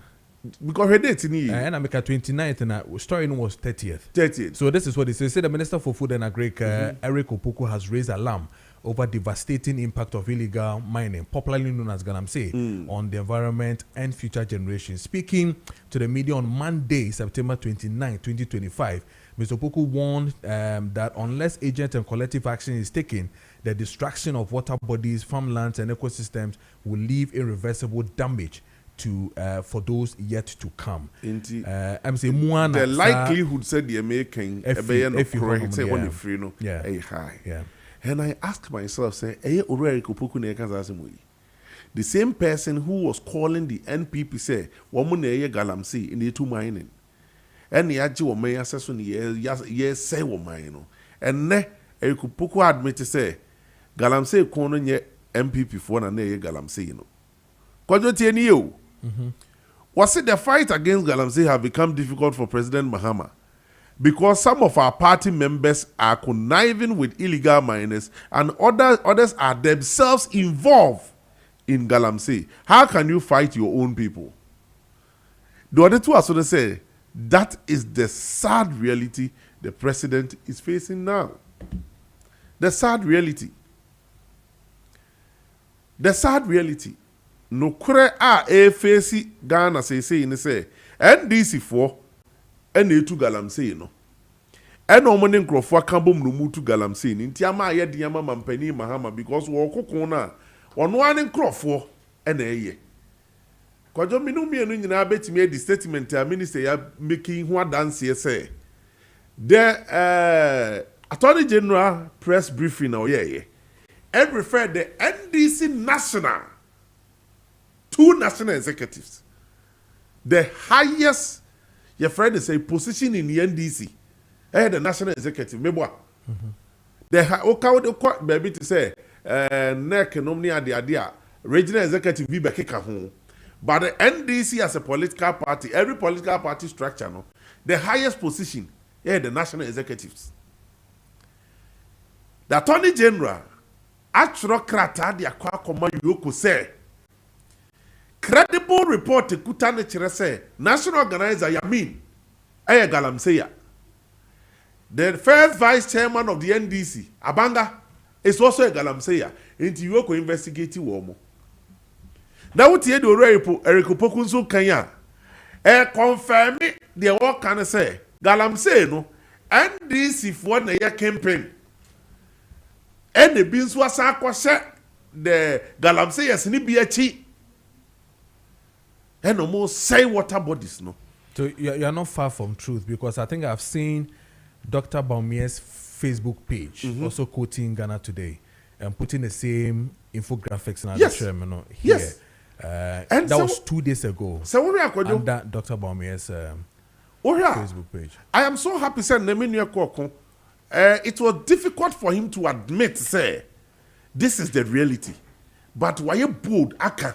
Because her date in and I make a 29th and the story was 30th. 30th. So this is what they say. The Minister for Food and Agriculture, Eric Opoku, has raised alarm over devastating impact of illegal mining, popularly known as Galamsey, on the environment and future generations. Speaking to the media on Monday, September 29, 2025, Mr. Opoku warned that unless agent and collective action is taken, the destruction of water bodies, farmlands, and ecosystems will leave irreversible damage to for those yet to come. I'm saying the likelihood said the American high. Yeah. And I asked myself, say, the same person who was calling the NPP say, woman Galamsey in the two mining. And the Aji or may assess on yes, say woman. And ne Eric Opoku admitted say, Galamsey corner ye MPP for an Galamsey. Kojo TNU. Was it the fight against Galamsey have become difficult for President Mahama? Because some of our party members are conniving with illegal miners and others are themselves involved in Galamsey. How can you fight your own people? The other two are sort of say that is the sad reality the president is facing now. The sad reality. The sad reality. No kure a face Ghana say in say NDC for to Galamsey no. And no money crofwa kambom no mutu Galamsey. Nti ama ye diama mampani Mahama because wo kokona ono ane crofo ye. Kwajo minu mienu nyina betimi the statement a minister ya making ho dance say. The Attorney General press briefing now and referred the NDC national, two national executives, the highest your friend is a position in the NDC, the national executive. Maybe the baby to say neck nominee at the idea regional executive be back home. But the NDC as a political party, every political party structure, no, the highest position, the national executives. The Attorney General, actual krata the akwa koma yoko say, credible report kutane chere say, national organizer Yamin, Galamsey. The first vice chairman of the NDC, Abanga, is also a Galamsey. Into you go investigate Womo. Now, what you do, Eric Pokunso Kenya, confirm it, the what can I say? Galamsey, no, NDC for the year campaign. And the beans was the Galamsey as ni be a cheat. And no more say water bodies, no. So you're not far from truth, because I think I've seen Dr. Baumier's Facebook page also quoting Ghana Today and putting the same infographics in the terminal here. Yes. And that was 2 days ago. So what are you under Dr. Baumier's Facebook page. I am so happy saying it was difficult for him to admit, say, this is the reality. But why you bold, Aka?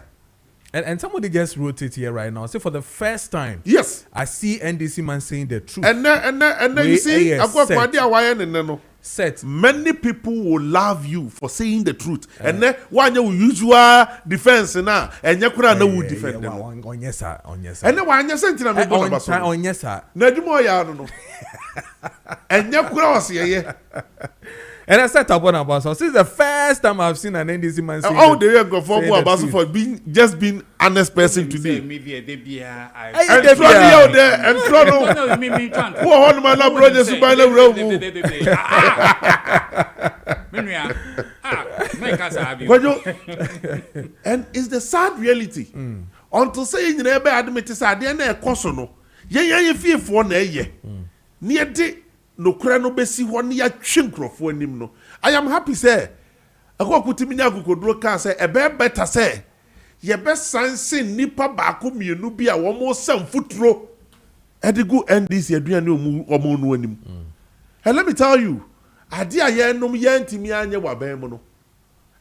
And somebody just wrote it here right now. Say for the first time, yes, I see NDC man saying the truth. And then you see, I've got set. Many people will love you for saying the truth. And then one you usual defense now, and you could not defend them. On yes, sir. And then one you sent to them on yes, sir. Nedimo ya no. And you could see. And I said about so this is the first time I've seen an NDC man say oh, they go for just being honest person today. And it's the sad reality. Until saying you never admit it, I didn't no. You feel for near no krano besi hɔ ya twinkrofo anim no. I am happy say akokutimi nya akokodro kan say ebe better say ye be sanse nipa baako mienu bi a wo mo sam futuro edigu NDC aduane omo no anim. And let me tell you, ade a ye nom ye ntimi anye waban mu no,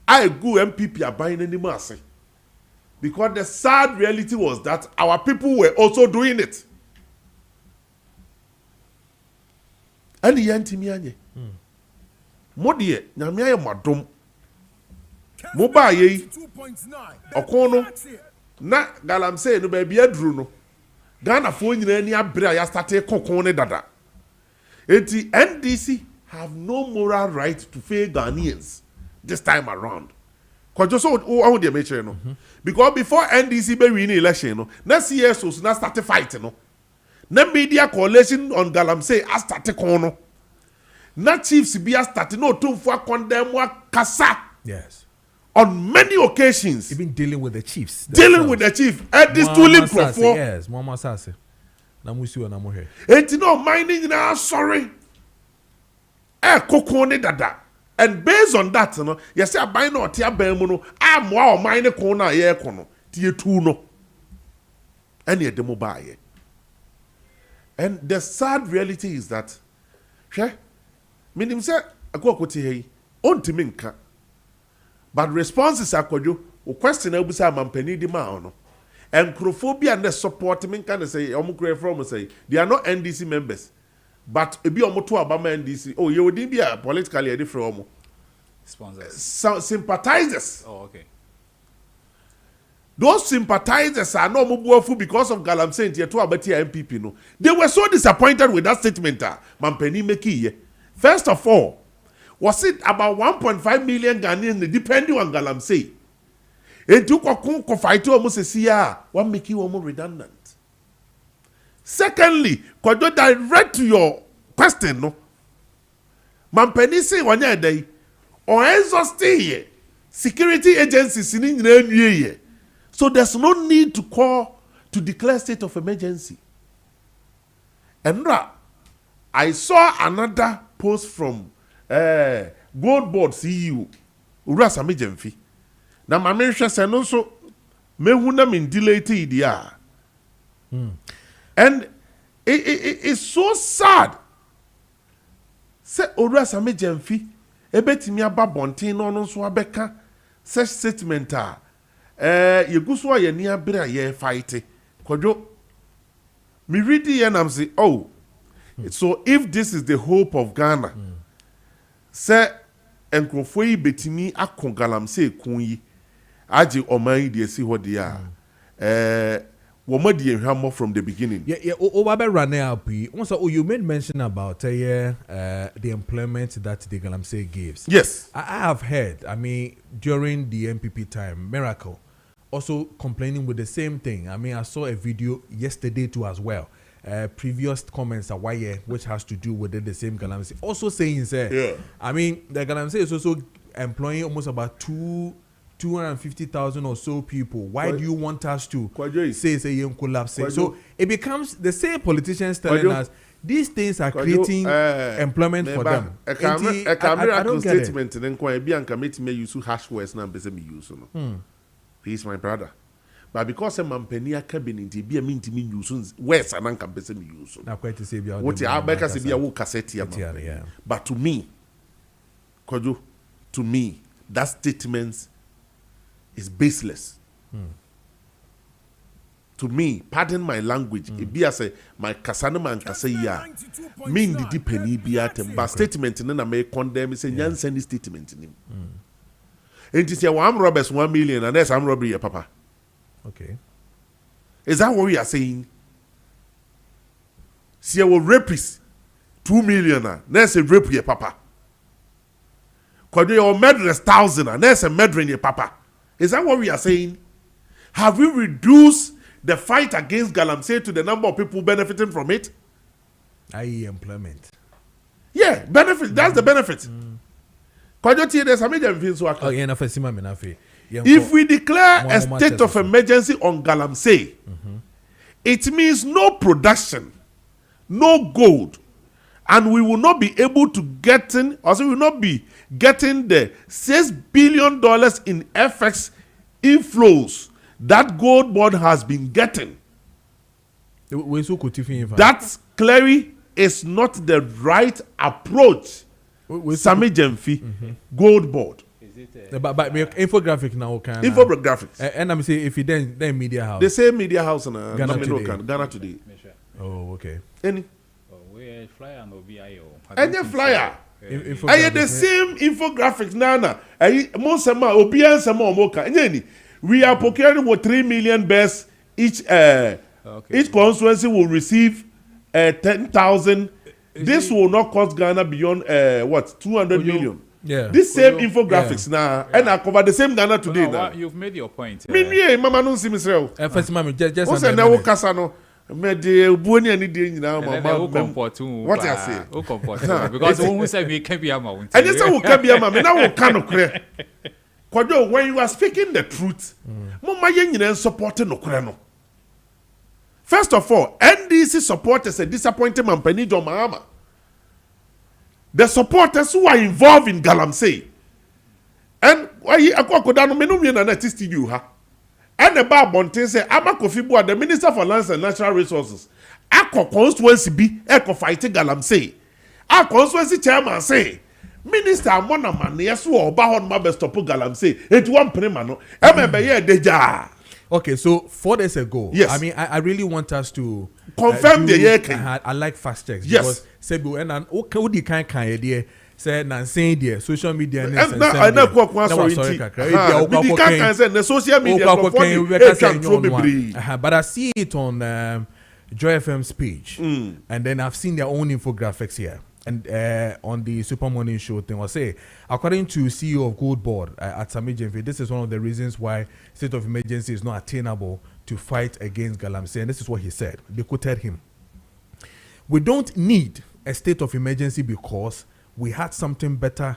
I go MPP aban nanim ase, because the sad reality was that our people were also doing it. And the Antimiane Modie, Namia Madom Moba ye Okono na Galamsey no baby Druno Ghana phone in any abra ya started Kokone Dada. The NDC have no moral right to fail Ghanaians this time around. Because so they make no. Because before NDC be win election, no, next year so now start fighting no. Na media coalition on Galamsey has started kono. Na chiefs be has started no to for condemn kasa. Yes. On many occasions. Even dealing with the chiefs. Dealing with the chief. And this tooling for yes, Mama Sase. Na musi na mo he. Enti no mining na sorry. Kokone dada. And based on that, no, you say aban no tia ban mu no, amwa o mine ko na ye ko no, tie tu no. And ye demo buy. And the sad reality is that, meaning say, I go to hey, on to minka. But responses are kojo, o question I say mampeni di ma and crophobia and the support minka and say, from say, they are not NDC members, but it be to Obama NDC. Oh, you would be a politically different sponsors, sympathizers. Oh, okay. Those sympathizers are not Mubuafu because of Galamsey to Abatia MPP. No, they were so disappointed with that statement. Mampeni Meki. First of all, was it about 1.5 million Ghanaians depending on Galamsey? It took a fight to almost a year. One make you almost redundant. Secondly, could you direct to your question? No, Mampeni say 1 year day or exhausted security agencies in the so there's no need to call to declare state of emergency. And I saw another post from Gold Board CEO Ura Sami Jemfi. Now my mention said also mehuna min delay idea. And it's so sad. Say Ura Sami Jemfi ebetimi aba bontin no so abeka such statement you go so ye near bra ye fight Kojo me read the and I'm say oh so if this is the hope of Ghana say enkrofo yi betimi akon Galamsey kun yi age oman yi de si ho de a more from the beginning. Yeah. Also, you made mention about the employment that the Galamsey gives. Yes. I have heard, I mean, during the MPP time, Miracle also complaining with the same thing. I mean, I saw a video yesterday too as well. Previous comments are which has to do with the same Galamsey. Also saying, I mean, the Galamsey is also employing almost about 250,000 or so people. Why do you want us to say you collapse? So it becomes the same politicians telling us these things are creating employment for them. I don't get statement it. Then may use harsh words now. He's my brother. But because I'm penny cabinet, be a mean to me use words and uncampus me use. Now quite to say what I beg us to be a wool cassette. But to me, Kojo, to me, that statement is baseless. To me, pardon my language, it be as a my kasanama and kasaya mean the deep penny be at him, but statement and then I may condemn is a Yansen statement in him. It is your arm robbers 1 million and there's arm robbery, papa. Okay. Is that what we are saying? See, our rapists 2 million, there's a rape your papa. Could you murderers 1,000 and there's a murder in your papa? Is that what we are saying? Have we reduced the fight against Galamsey to the number of people benefiting from it? I.e. employment. Yeah, benefit. That's the benefit. If we declare a state of emergency on Galamsey, it means no production, no gold, and we will not be able to get in, also we will not be getting the $6 billion in FX inflows that Gold Board has been getting. That clearly is not the right approach. Sami Jemfi, Gold Board. But infographic now can infographics. And I'm saying if you then media house. They say media house in Ghana today. Oh, okay. Any flyer no BIO. Any flyer. I the same infographics nana. Monsama Obian Sama Omoka. Any we are procuring with 3 million best each each constituency will receive 10,000. This will not cost Ghana beyond 200 million. Yeah. This same infographics now, and I cover the same Ghana today now. You've made your point. Me, Mama don't see me sell. First, Mama, just what's a now Casano? Me de buoni any day now, Mama. What I say? Because who said we can be a mountain? And this who can be a man. Now we cannot clear. Kojo, when you are speaking the truth, Mama Yen supporting Okurano. First of all, NDC supporters a disappointing man Penijo Mahama. The supporters who are involved in Galamsey. And why Akokodano Menumian and Artist you ha. And the bar Bonte say Amakofibu, the Minister for Lands and Natural Resources. Ako constituency be Eko fighting Galamsey. Our constituency chairman say Minister Amona Man yesu oba hon mabe stop Galamsey. It one premano. Emebe deja. Okay, so 4 days ago, yes. I mean, I really want us to confirm the year. I like fast checks. Yes. Because Sebu and okay, kind idea. Say Nancy there, social media. I know what sorry. The social media. But I see it on Joy FM's page, and then I've seen their own infographics here. And on the Super Morning Show thing, I'll say, according to CEO of Gold Board at Sami Jemfi, this is one of the reasons why state of emergency is not attainable to fight against Galamsey. And this is what he said. They quoted him. We don't need a state of emergency because we had something better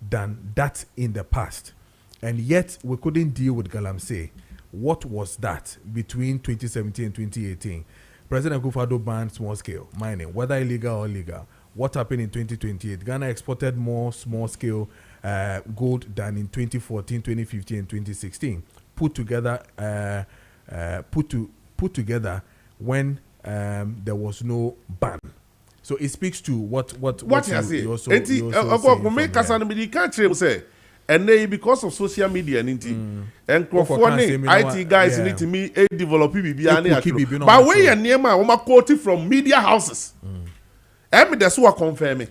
than that in the past. And yet we couldn't deal with Galamsey. What was that between 2017 and 2018? President Akufo-Addo banned small-scale mining, whether illegal or legal. What happened in 2028? Ghana exported more small-scale gold than in 2014, 2015, and 2016. Put together when there was no ban. So it speaks to what you say. And then because of social media and IT guys need to me develop PBB. But when you're near my quoted from media houses. That's what confirming.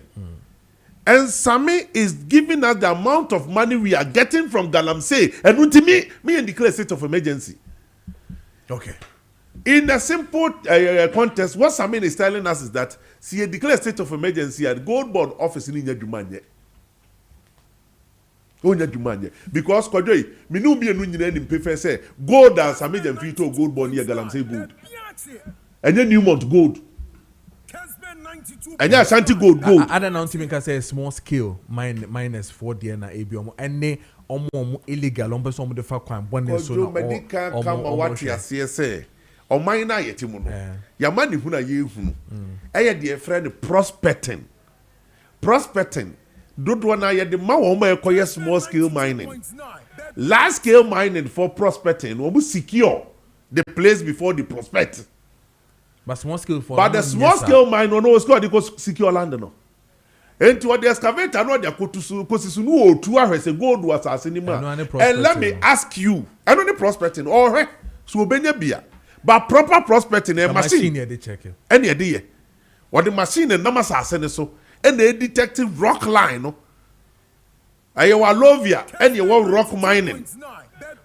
And Sami is giving us the amount of money we are getting from Galamsey. And to me and declare state of emergency. Okay. In a simple contest, what Samin is telling us is that see a declared state of emergency at Gold Board office in Yadumanye. Because Kojo, me no be a new in paper say gold as a major veto gold bond near Galamsey gold. And then Newmont gold. And yeah, Shanti gold. I don't know to say small scale minus 4 DNA ABM and ne illegal on some of the fact one so medical come what you say. Or mine na yetimuno. Ya mani huna ye hunu. Eye dear friend prospecting. Don't want to the ma small scale mining. Large scale mining for prospecting will secure the place before the prospect. But small scale for the small scale mine no secure land no. And what the excavator no they kosisunu otu ahwese gold was asinima. And let me ask you, I know the prospecting or so benya bia. But proper prospecting a machine they check it. Any idea? What the machine and numbers are sending so and they detective rock line no. Ayewa lovia and you want rock mining.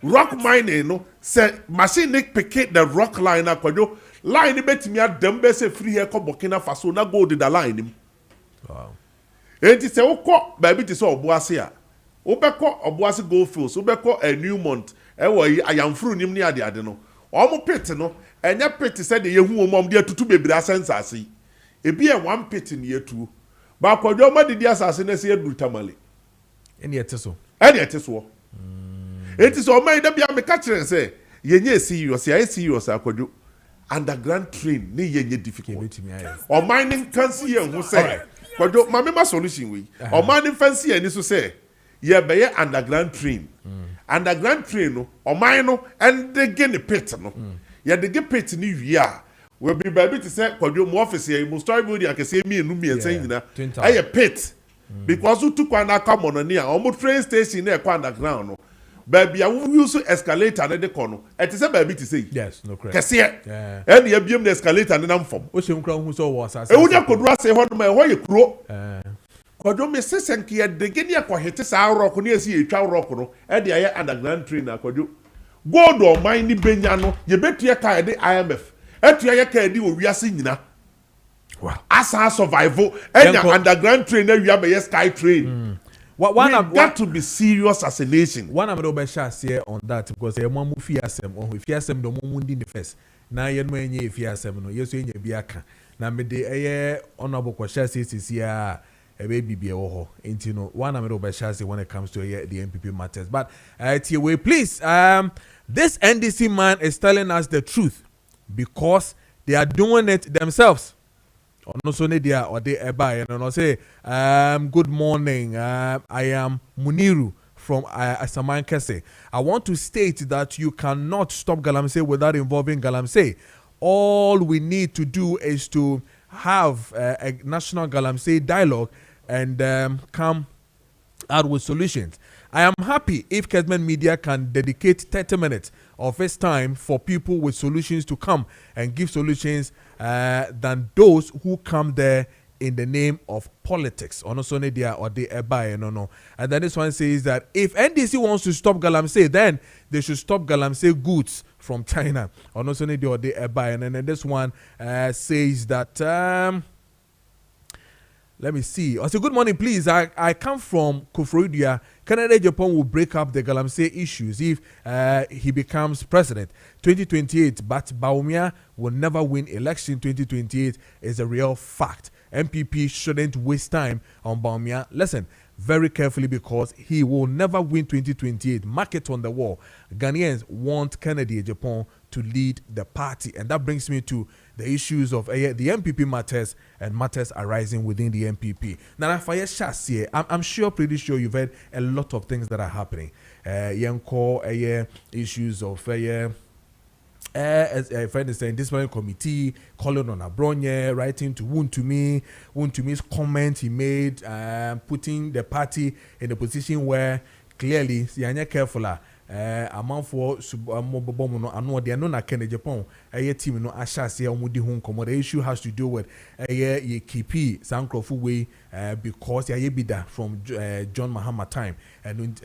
Rock mining no say machine pick the rock line akwajo line betimi adam be say free here ko Burkina Faso na gold the line him. Wow. Enti say wokọ baby ti say Obuase a. Wobekọ Obuase gold fields, wobekọ a Newmont e wo ayamfuru nim ne ade no. Omo pit no enya pit say de yehu omom de atutu bebre asensase. Ebi e one pit ne yetu. Ba kwadwo ma didi asase na se edu tamale. Eni eteso. It is all my da me catch say yenye serious akwadwo underground train ne yenye difficult. Or mining can see who say kwadwo mama solution we. Or mining fancy and so say ye be underground train. Underground train no or mine no and they get the pit no. Ye de get pit ni wia. We be baby to say kwadwo mo office here mo story building can say me enu me ensan nyina. Aye pit. Because you took one come on near almost train station near underground no. Baby, I will use escalator and the corner. It is a baby to say. Yes, no correct. Cassia. And you beam the escalator and I'm from. Ocean Crown who saw was as I would have could say what my way crow. Kojo me sesen ki de genia kwa hete sa rock ne si etwa rock no e de aye underground train na kojo gold or mine ni benya no ye betua ka de IMF etua ye ka di owiase nyina. Wow. Asa survival and underground train na wi be sky train. One have got to be serious as a nation. One of the best shots here on that because a mom fiasem or if fiasem the moment in the first. Now you know any fiasem no yes you be aka. Now me the honorable question is here a baby be oh into no one of the best shots when it comes to the MPP matters. But way please this NDC man is telling us the truth because they are doing it themselves. No so dia or they buy and say good morning I am Muniru from Asaman Kese. I want to state that you cannot stop Galamsey without involving Galamsey. All we need to do is to have a national Galamsey dialogue and come out with solutions. I am happy if Kessben Media can dedicate 30 minutes of its time for people with solutions to come and give solutions than those who come there in the name of politics. And then this one says that if NDC wants to stop Galamsey, then they should stop Galamsey goods from China. And then this one says that let me see. I say, good morning, please. I come from Kufroidia. Canada, Japan will break up the Galamsey issues if he becomes president. 2028, but Bawumia will never win election 2028 is a real fact. MPP shouldn't waste time on Bawumia. Listen very carefully because he will never win 2028. Mark it on the wall. Ghanaians want Canada, Japan to lead the party. And that brings me to the issues of the MPP matters and matters arising within the MPP. Now, if I I'm sure, pretty sure you've heard a lot of things that are happening. Issues of as a friend is saying, disciplinary committee calling on Abronye, writing to Wuntumi's comment he made, putting the party in a position where clearly, you're careful. Amount for Mobobomo and what they are known as Kennedy Japan, a team no Ashasi Omudi Hong Kong. The issue has to do with a KP Sankrofu way because ya bida from John Mahama time and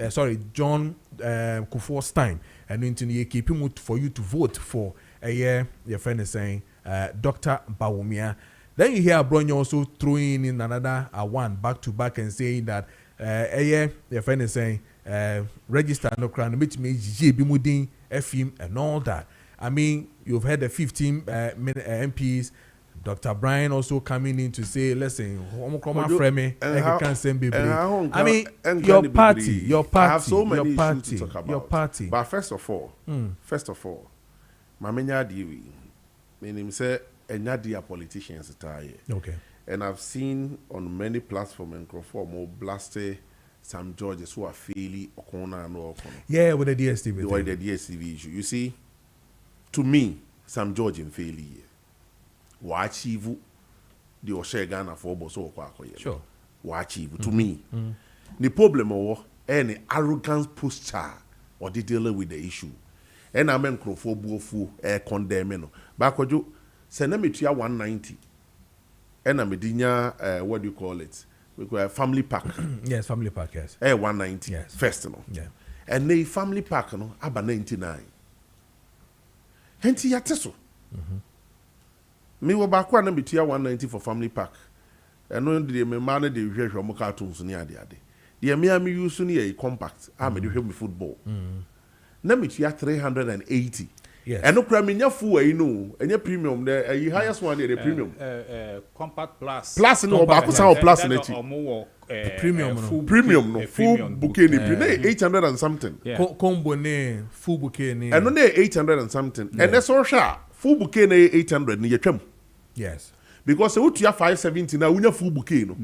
John Kufuor's time and into ye keep him for you to vote for your friend is saying Dr. Bawumia. Then you hear Bronyo also throwing in another one back to back and saying that your friend is saying register no crown which means Bimudin FM and all that. I mean, you've heard the 15 MPs. Dr. Brian also coming in to say, listen, I mean, your party. I have so many issues to talk about. Your party. But first of all, Mamenya Diwi, meaning say, and politicians okay. And I've seen on many platforms and more blasted some judges who are fairly Okona and Okona. Yeah, with the DSTV. With the DSTV issue. You see, to me, some judge in fairly wa achieve the Oshe Ghana for Boso Kwakoye. Sure. Wa achieve to me. The problem or any arrogance posture or the dealing with the issue. And I mean Crofobu condemn. Bakojo send me to 190. And I'm what do you call it? We call a family pack. Yes, family pack, yes. 190. Yes. First, no. Yeah. And the family pack, no, aba 99. Henti yateso. Me wo ba kwa na betia 190 for family pack. Eno de me ma na de hwehwe mo cartoons ni ade ade. De me am use ni e compact. Me de hwehwe me football. Na me tia 380. Yes. And no crime nya full e no, enya premium the highest one the premium. Compact plus. Plus no ba ko san plus na chi. Premium no. Premium no. Full bouquet ni pre 800 and something. Combo ne full bouquet ni. And no 800 and something. And that's all sure. Full bouquet na 800 ni yetwam. Yes. Because we tia 570 na wunya full bouquet no.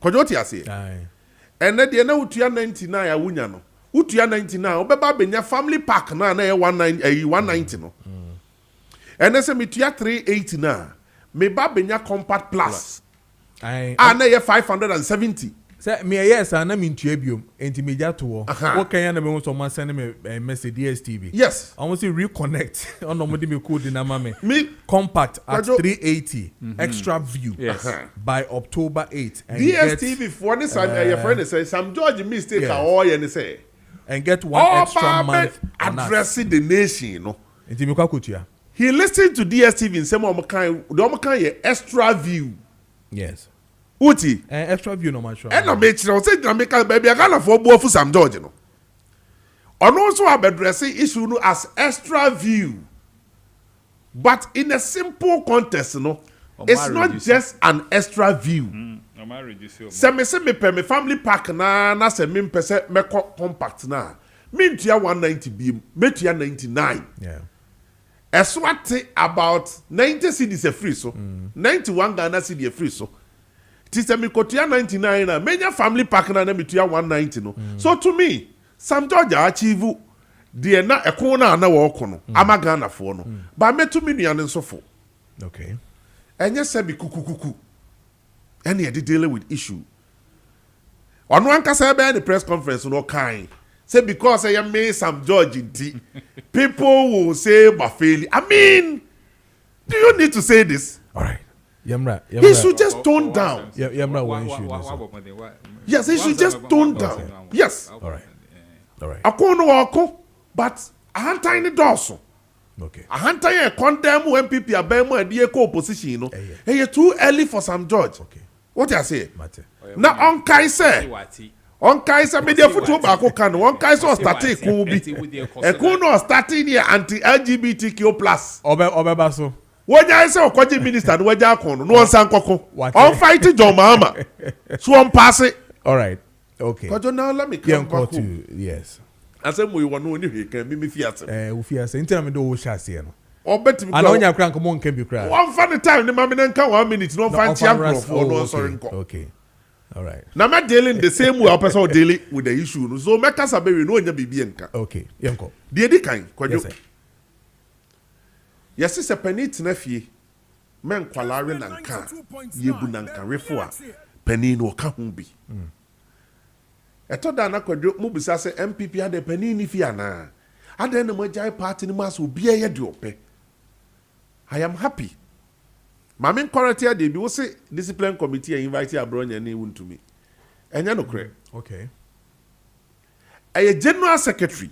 Kojo ti ase. And then na wutia 99 a wunya no. Utia 99 obeba benya family pack na 190 no. And then say me tia 380 na me ba benya compact plus. Na ye 570. Say me yes na me ntua biom enti me ja to wo. Wo kan na me so ma send me message DSTV. Yes. I want to reconnect on no me code na me compact at 380 extra view by October 8 and DSTV for this your friend say some George mistake all you say and get one extra month addressing the nation, you know. He listened to DSTV in some of kind extra view. Yes. Uti extra view no much. And I make sure say Jamaica baby I got for both for some George, you know. And also have addressing issue as extra view. But in a simple context, you know, it's not just an extra view. Se me pay me family pack na se me pese me compact na. Me ntia 190 bi, me tia 99. Yeah. Eswate about 90 cedis a free so. 91 Ghana cedi a free so. Ti se me kotia 99 na, me nya family pack na me tia 190 no. So to me, some George achieve de na ekon na wo kono. Ama Ghana fo no. Ba me to me nuane nso fo. Okay. Enye se bi kukukuku. And he dealing with issue. On one case, the press conference no kind. Say because I made some judge in tea, people will say Bafeli. I mean, do you need to say this? All right. Yamra. He should just tone down. Yamra, one issue. Yes, he should just tone down. Yes. All right. All right. I can't walk, but I can't tiny dorsal. Okay. I can't tell you condemn when people are being more dear co-opposition. You know, hey, you're too early for some judge. Okay. What I say? Now on Kaiser, me dey foot back can on Kaiser starting kubi. E kuno starting here anti-LGBTQ plus. Obeba so. When I say Okoji minister no waja kono no san koko. On fight John Mahama. So on pass it. All right. Okay. Kojo now let me come back to yes. I say we want no ni can me fiat. We fiat. Intina me do wo shase no. Obetimi ana onya kran ko mon kan bi kra one funny time the mama nka 1 minute no fan tiam for no sorry nko okay all right na me dealing the same way person dealing with the issue no so make us be no onya bibi nka okay yenko de di kan kwajo yes se penit na fie men kwalare na nka yebu na nka refo a penin no ka hu bi eto da na kwajo mu bisa se MPP ade penin ni fie ana ade na mo jai party ni maso bia ye de ope. I am happy. My main quarter they be say discipline committee and invite Abronya and to me. And you know, okay. A general secretary.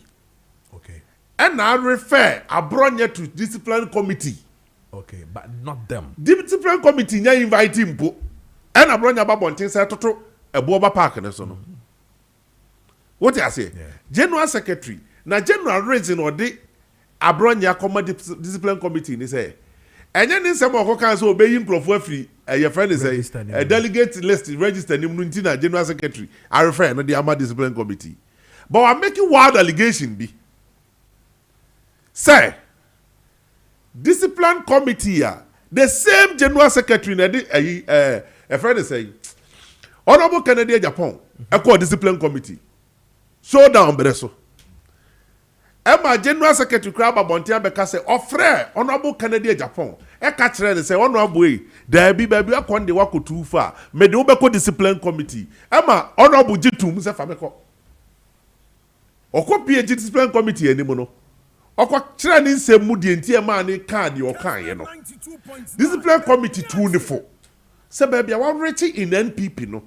Okay. and I refer Abronya to discipline committee. Okay, but not them. Discipline committee nya invite him po. And Abronya babontin say toto Ebuoba Park na so no. What I say? General secretary. Na general reason or the Abronya discipline committee ni say. Enye ni nsem okoka so obeyi nkrofo afiri your friend is a delegate list register ni mnunti na general secretary. I refer no the Ama discipline committee. But I'm making wild allegation be. Say discipline committee the same general secretary na a friend is saying Honorable Kennedy Japan I call discipline committee show down bereso Emma general secretary crab abontia beka say ofre Honorable Kennedy Japan e ka kire say honorable there be baby akonde wako too far me de obeko discipline committee Emma honorable jitum say fameko okopie discipline committee enimu no okwa kire ni nsem mu die ntie ma ni card o kan ye no discipline committee too ni for say baby I want reach in NPP no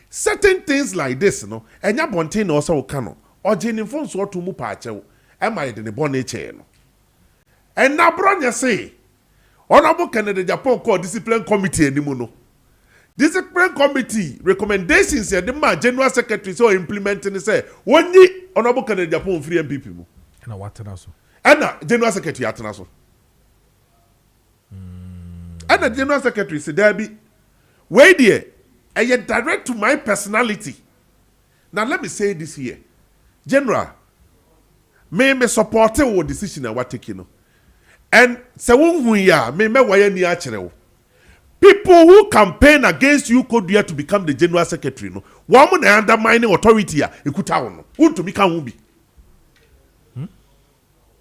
certain things like this no enya bonten no so ka no ogeni fon so to mu pa achew e ma de ne bon che no en na bronya say Honorable Kennedy Japan call discipline committee enimu no discipline committee recommendations the man general secretary so implementing say woni Honorable Kennedy Japan free MPP mu na watena so na general secretary atena so na general secretary say there be wait there and yet direct to my personality. Now let me say this here. General, me support your decision and what taking. And se who ya me why ni achire. People who campaign against you could dare to become the general secretary no. One undermining authority ya ikuta no. Who to become who be?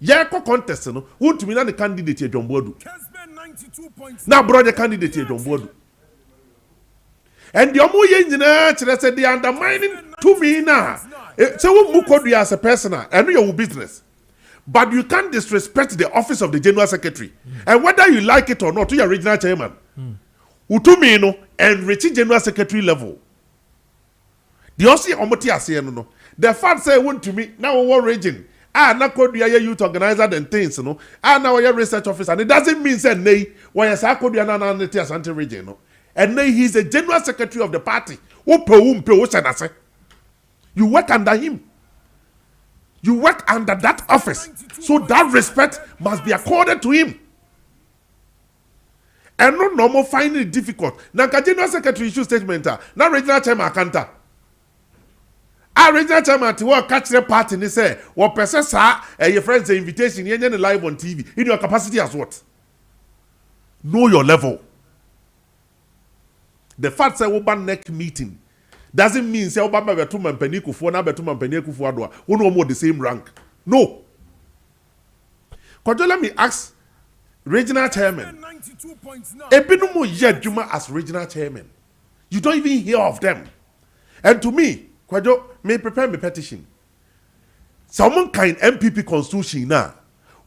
Ya ko contest no. Who to be na the candidate ya John Bodu. Now brother candidate ya John Bodu. And the omo ye nyina kire say they undermining to me now. So we could do as a personal and your business. But you can't disrespect the office of the general secretary. And whether you like it or not, to your regional chairman. Utumi no and reach general secretary level. The also omoti ase no. The fact say want to me now one region. Na could be a youth organizer and things no. Now your research officer. And it doesn't mean say nay why as I could be an anti region no. And then he's a general secretary of the party. You work under him. You work under that office. So that respect must be accorded to him. And no normal finding it difficult. Now, general secretary issue statement. Now, regional chairman can't. Regional chairman to work catch the party and say, what person your friends the invitation, you're live on TV. In your capacity as what? Know your level. The fact say oba neck meeting doesn't mean say oba be to mampani kufuo na be to mampani kufuo adoa we no more the same rank. No. Kojo, let me ask regional chairman. Ebinumu yedjuma as regional chairman. You don't even hear of them. And to me, Kojo, may prepare me petition. Someone kind MPP constitution now.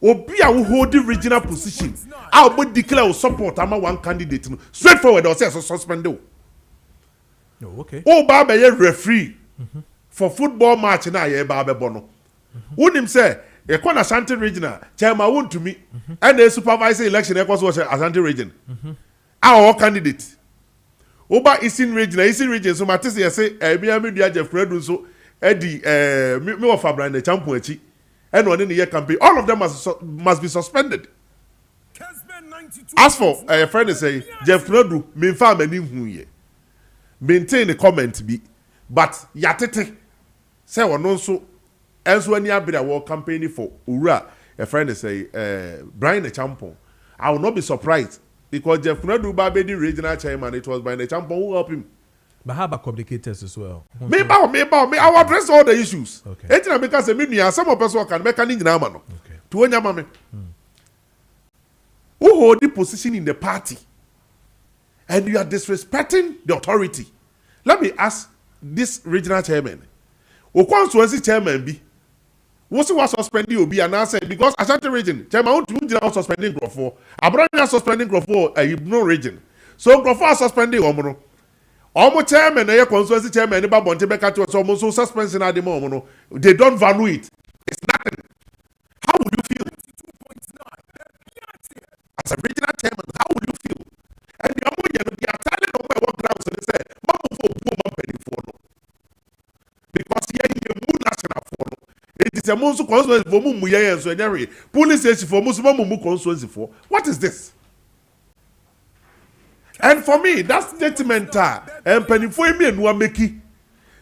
Obi a hold the regional position. I will declare support ama one candidate. Straightforward, or say suspend. Oh, okay. Oh, Baba, referee for football match na ye Baba Bono. Wouldn't him say, a corner Ashanti regional, chairman won't to me, and the supervisor election equals was Ashanti region. Our candidate. Oba Eastern region, so Matisse say, me media Jeff Fred so Eddie, me of Fabra and the champion. And one in the year campaign, all of them must be suspended. As for a friend say, Jeff Nodu, me farm and him maintain the comment be, but yatete say one also as when you have been a war campaign for Ura, a friend say, Brian the champion. I will not be surprised because Jeff Nodu Babedi regional chairman, it was by the champion who helped him. But how about communicators as well? Me, I will address all the issues. Okay. Because some of us can make an ingramano. Okay. To when your who hold the position in the party, and you are disrespecting the authority. Let me ask this regional chairman. Who chairman be? What's was suspending will be an answer because Ashanti region chairman who suspending Grofo. Abranya suspending Grofo a no region. So Grofo suspending Omono. Almost chairman, a constituency chairman, about Montebecca to us almost so suspension at the moment. They don't value it. It's nothing. How would you as a regional chairman, how would you feel? And the amount they are telling them what grounds and they say, Mamu for poor man for no. Because here in the moon national for no. It is a most constituency for Mumu and so anyway. Police station for Mumu constituency for. What is this? And for me, that statement and penny for me and one make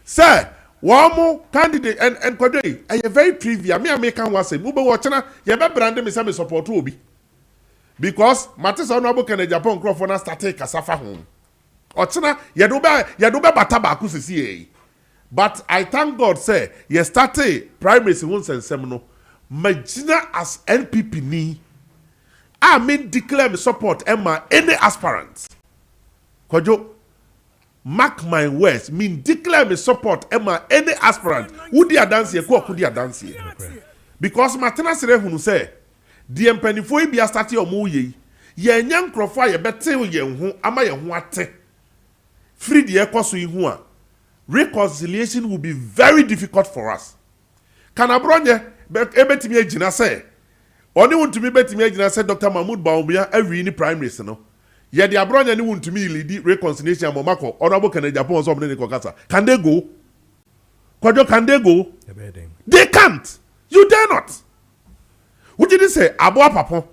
sir, one more candidate and Kojo, I am very trivial. Me American was say, Mubu watchana, you better brand me some support to be. Because Matis Honorable Kennedy Japan Crawford started Kasafa home. Ochana, Yaduba Batabaku CCA. But I thank God, say, you started primaries once and seminal. Magina as NPP ni. I mean, declare me support Emma any aspirant. Kojo, mark my words, mean declare me support Emma any aspirant. Who dia dance here, who dia dance here. Because Martina Sere who say, the empenifo be a starting or mu ye young crofire ye better ye who ama ye wate. Free the ekosu in reconciliation will be very difficult for us. Can I bring you ebetimi ejina say? Only want to me betimi ejina say Dr. Mahmoud Bawumia every in primaries no. Ye the abronya ni want to me lead reconciliation momako honorable Kennedy Japan so many kokasa. Can they go? Kojo, can they go? They can't. You dare not. What did he say? Abua Papo.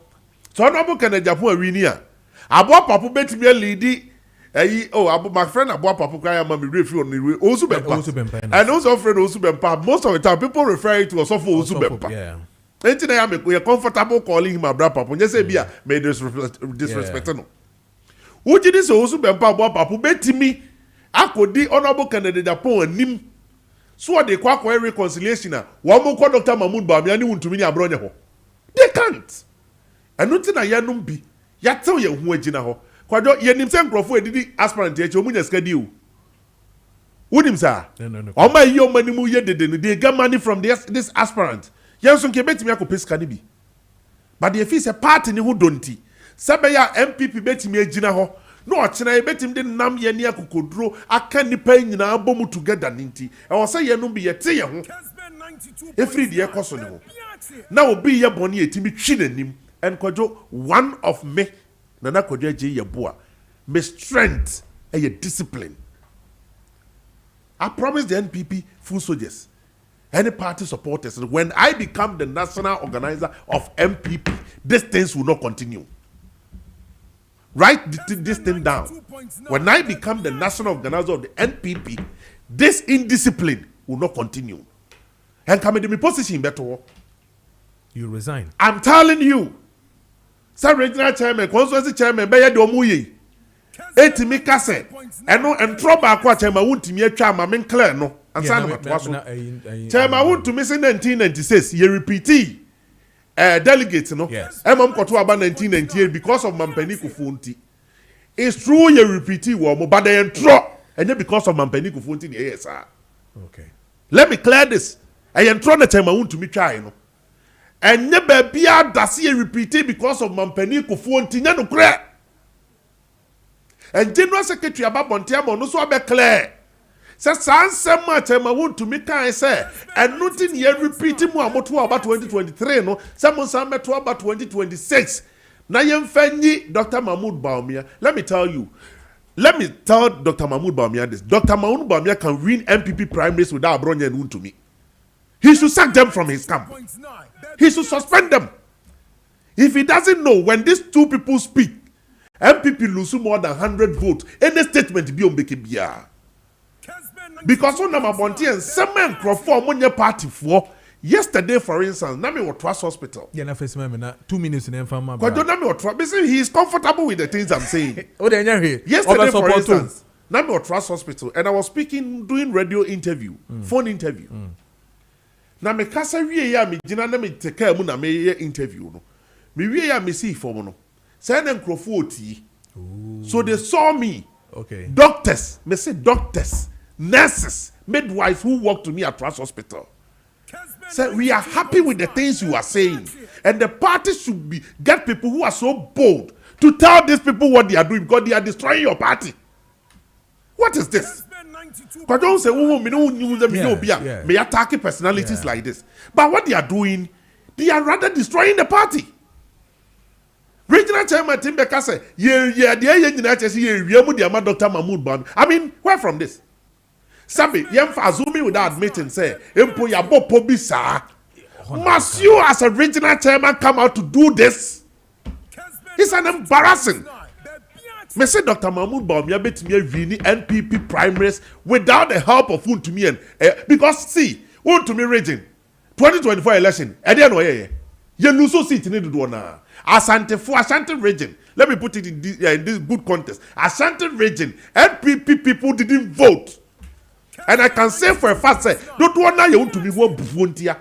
So honorable Kennedy Japan winia. Abua Papo betimi lead my friend Abua Papu Kaya Mami refu on the Osu Bempa. And also friend Osu Bempa. Most of the time people refer to us for Osu Bempa. Yeah. And we are comfortable calling him a brother Papu. Just say Bia may disrespect no. What did this Osu Bempa Abua Papu beti me? Akodi honorable Kennedy Japan and Nim. So they kwa reconciliation. One more Dr. Mahmoud Bawumia ni wuntu mini abronya ho. They can't. And nothing na yanum bi. Ya tell ye hu agina ho. Kwajo ye nim se nkrofo edidi aspirant ye omunya schedule. Wonim sa? No. Oma yi omani mu ye dede no they get money from this aspirant. Yenso nke betimi akopesika ni bi. But the fee say party ni hu donti. Sebe ya MPP betimi agina ho. No ochina ye betimi de nam ye ni akokodro aka nipa nyina abomu together ninti. E wo say ye no bi ye te ye ho. Every day ekoso ni ho. Na obi ye boni etimi twi nanim. And Kojo one of me Nana Kojo je yeboa. Me strength and your discipline. I promise the NPP full soldiers, any party supporters, when I become the national organizer of MPP, these things will not continue. Write this thing down. When I become the national organizer of the NPP, this indiscipline will not continue. And come in the position better. You resign. I'm telling you. Some regional chairman, constituency chairman, beye do muye. Etimi kase. Eno entro ba kwa chairman wuntimi atwa ma men clear no. Ansa na matwa so. Chairman wuntumi se 1996 ye repeat delegate no. Emam koto aba 1998 because of Mampani Kufunti. It's true ye repeat wo mo but they entro enye because of Mampani Kufunti the ASR. Okay. Let me clear this. I entro na chairman wuntumi try no. And never be a dasi repeated because of Mampani Kufunti no clear. And General Secretary Ababontiamo no so be clear. Say some much I want to make I say and nothing here repeating more about 2023 no some meto about 2026. Na yem fenyi Dr. Mahmoud Bawumia. Let me tell Dr. Mahmoud Bawumia this. Dr. Mahmoud Bawumia can win MPP primaries without Abronya and Untumi. He should sack them from his camp. He should suspend them. If he doesn't know when these two people speak, MPP lose more than 100 votes. Any statement be on Bekebia. Because on number 1 and some men perform on your party for yesterday, for instance, Nami was Trust Hospital. Yeah, na first man, 2 minutes in Enfama. He is comfortable with the things I'm saying. Yesterday, for instance, Nami was Trust Hospital, and I was doing radio interview, phone interview. Na me kasa wie ya me gina na me teka mu na me ye interview no me wie ya me see for no say na nkrofo oti so they saw me doctors me say doctors nurses midwives who work to me at Trust Hospital say we are happy with the things you are saying and the party should get people who are so bold to tell these people what they are doing because they are destroying your party. What is this? Because don't say, oh, me no use them, me attacking personalities like this. But what they are doing, they are rather destroying the party. Regional chairman Tim Bekase, yeah, the United States, Dr. Mahmoud Bami. I mean, where from this? Sabi, Yem Fazumi without admitting, say, Empo Yabo Pobisa. Must you, as a regional chairman, come out to do this? It's an embarrassing. Me say Dr. Mahmoud Bami bet me Vini NPP primaries without the help of Untumi because see, Untumi region 2024 election, you lose so seat in the Ashanti region. Let me put it in this good context. Ashanti region, NPP people didn't vote. And I can say for a fact, say, don't want now you want to be one volunteer.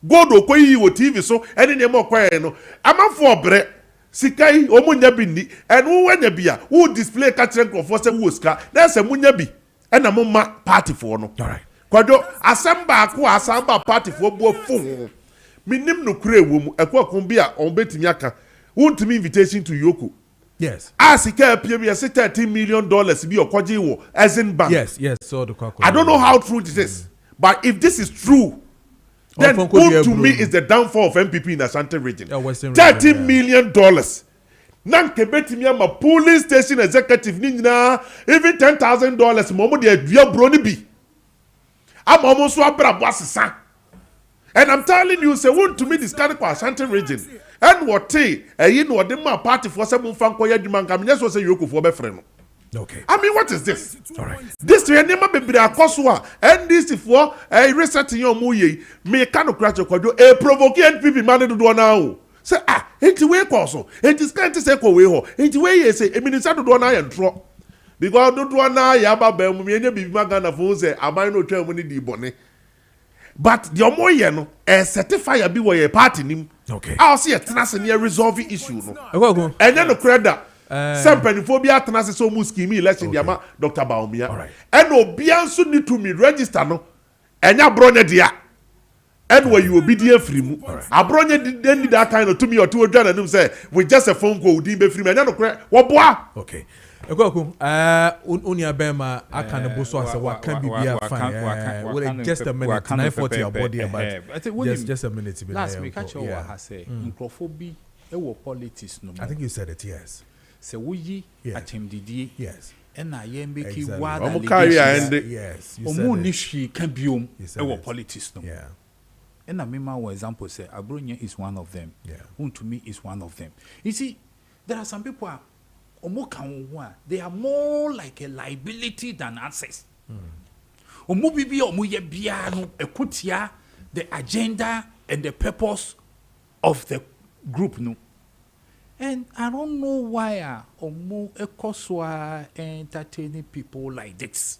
Go do ko yi wo TV so, any name of quiet no. I'm for bread. Sikai omunya bi ni. And who wenya bia, who display catching for say who ska. There's a munya bi. And a mama party for no. All right. Kojo asamba party for bo phone. Minim no kure wo ekwa kumbia on betimi aka won't me invitation to Yoko. Yes. Asika appear say $13 million be okoji wo as in bank. Yes, so the I don't know how true this is, but if this is true, then to me is the downfall of MPP in Ashanti region. $13 million. Nanke betimi ama police station executive nina even $10,000 momo de dua broni bi. Am almost so abra boasisa. And I'm telling you, say, want to me this kind of Ashanti region. And what you know, the man party for some fankoya demand. I mean, that's what say you for my friend. Okay. I mean, what is this? All right. This to never be a coswa. And this for a research in your muye. Me kind of crash your a provoking NPP man to do now. Say, ain't the way also. It is kind to say, go away. Ain't the way you say, a minister to do now and draw. Because don't do now, Yaba Bell, me and be Magana for say, I might not tell when the bonnet. But the omoye no certifier bi wo party nim. Okay. I'll see a tenase near resolving issue no. Go. And then the credit sempenifobia tenase so mu scheme election diama Dr. Baumia. All right. And obian so need to me register no. Enya bronya dia. And where you obedient free mu. Abronya didn't need that kind of to me or two and say with just a phone call di be free me. And then the credit what boy. Okay. Unia Bema, I can't boso as a what can be fine. Just a minute, 9:40 your body about just a minute. Last week, I say, microphobia, politics. No, I think you said it, yes. So we at him did yes. And I am making wild yes. Omunishi can be politics. No, yeah. And I mean, my example say, Abronia is one of them. Yeah. Who to me is one of them. You see, there are some people. They are more like a liability than access. The agenda and the purpose of the group. No. And I don't know why entertaining people like this.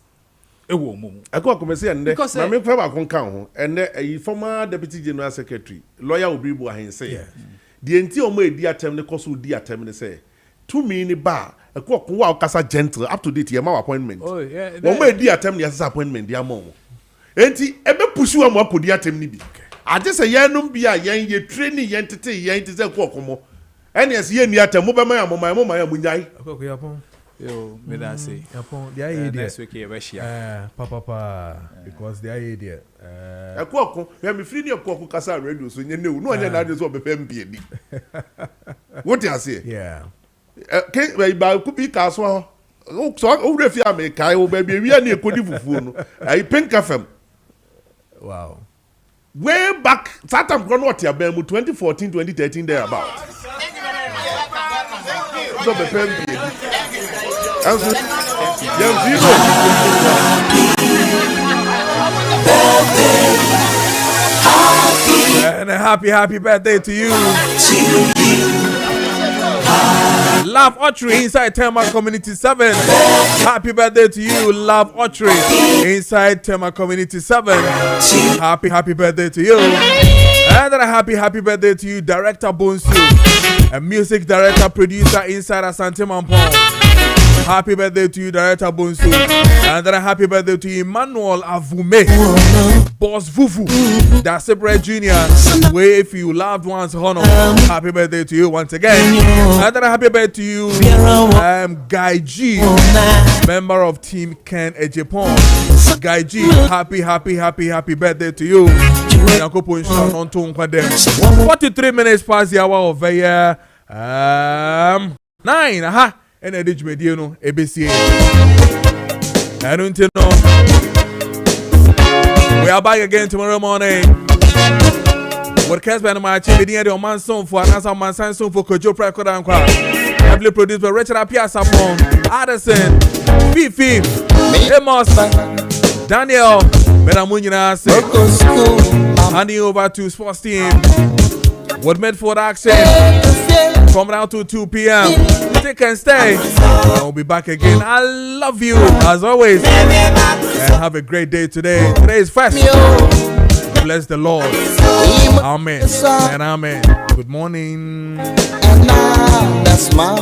Because and former deputy general secretary, lawyer Obribu Ahen say, the entire media term the cost would determine say. 2 minute bar a cock wow casa gentle up to date your appointment. Oh, yeah. No way dear term your appointment, dear mom. Ain't he ever push you a more could dear term nibi? I just a yanum be a yan ye training entity yan to the quacomo. And yes, ye near term mobile my mummy. Yo, may I say, upon the idea, Papa, because the idea. A quack, you have me free your quack casa radio, so you know, no one is what the What do I say? Yeah. Could be castle. Oh, so over if you are me, Kyle, baby, we are near Kodifu. I pink FM. Wow. Way back, Satam Gronotia Bemu 2014, 2013, thereabout. So the pen. And a happy birthday to you. Love Archery inside Tema Community 7. Happy birthday to you, Love Archery inside Tema Community 7. Happy birthday to you. And a happy birthday to you, Director Bonsu, a music director, producer inside Asante Mampong. Happy birthday to you, Director Bonsu. And then a happy birthday to Emmanuel Avume, Boss Vuvu, that's Brett Jr. Where if you loved ones honor, happy birthday to you once again. And then a happy birthday to you, Guy G, member of Team Ken Ejepon. Guy G, happy birthday to you. 43 minutes past the hour of 9 and a ditch mediano ABC. I don't know. We are back again tomorrow morning. What Kessben and Maakye the end of man song for another man sign song for Kojo Preko Dankwah. Heavily produced by Richard Apia Sapon, Addison, Fifi, Amos, Daniel, Benamunina, handing over to sports team. What Medford action from now to 2 p.m. Take and stay. I'll be back again. I love you as always. And have a great day today. Today is first. Bless the Lord. Amen and amen. Good morning. And now that's my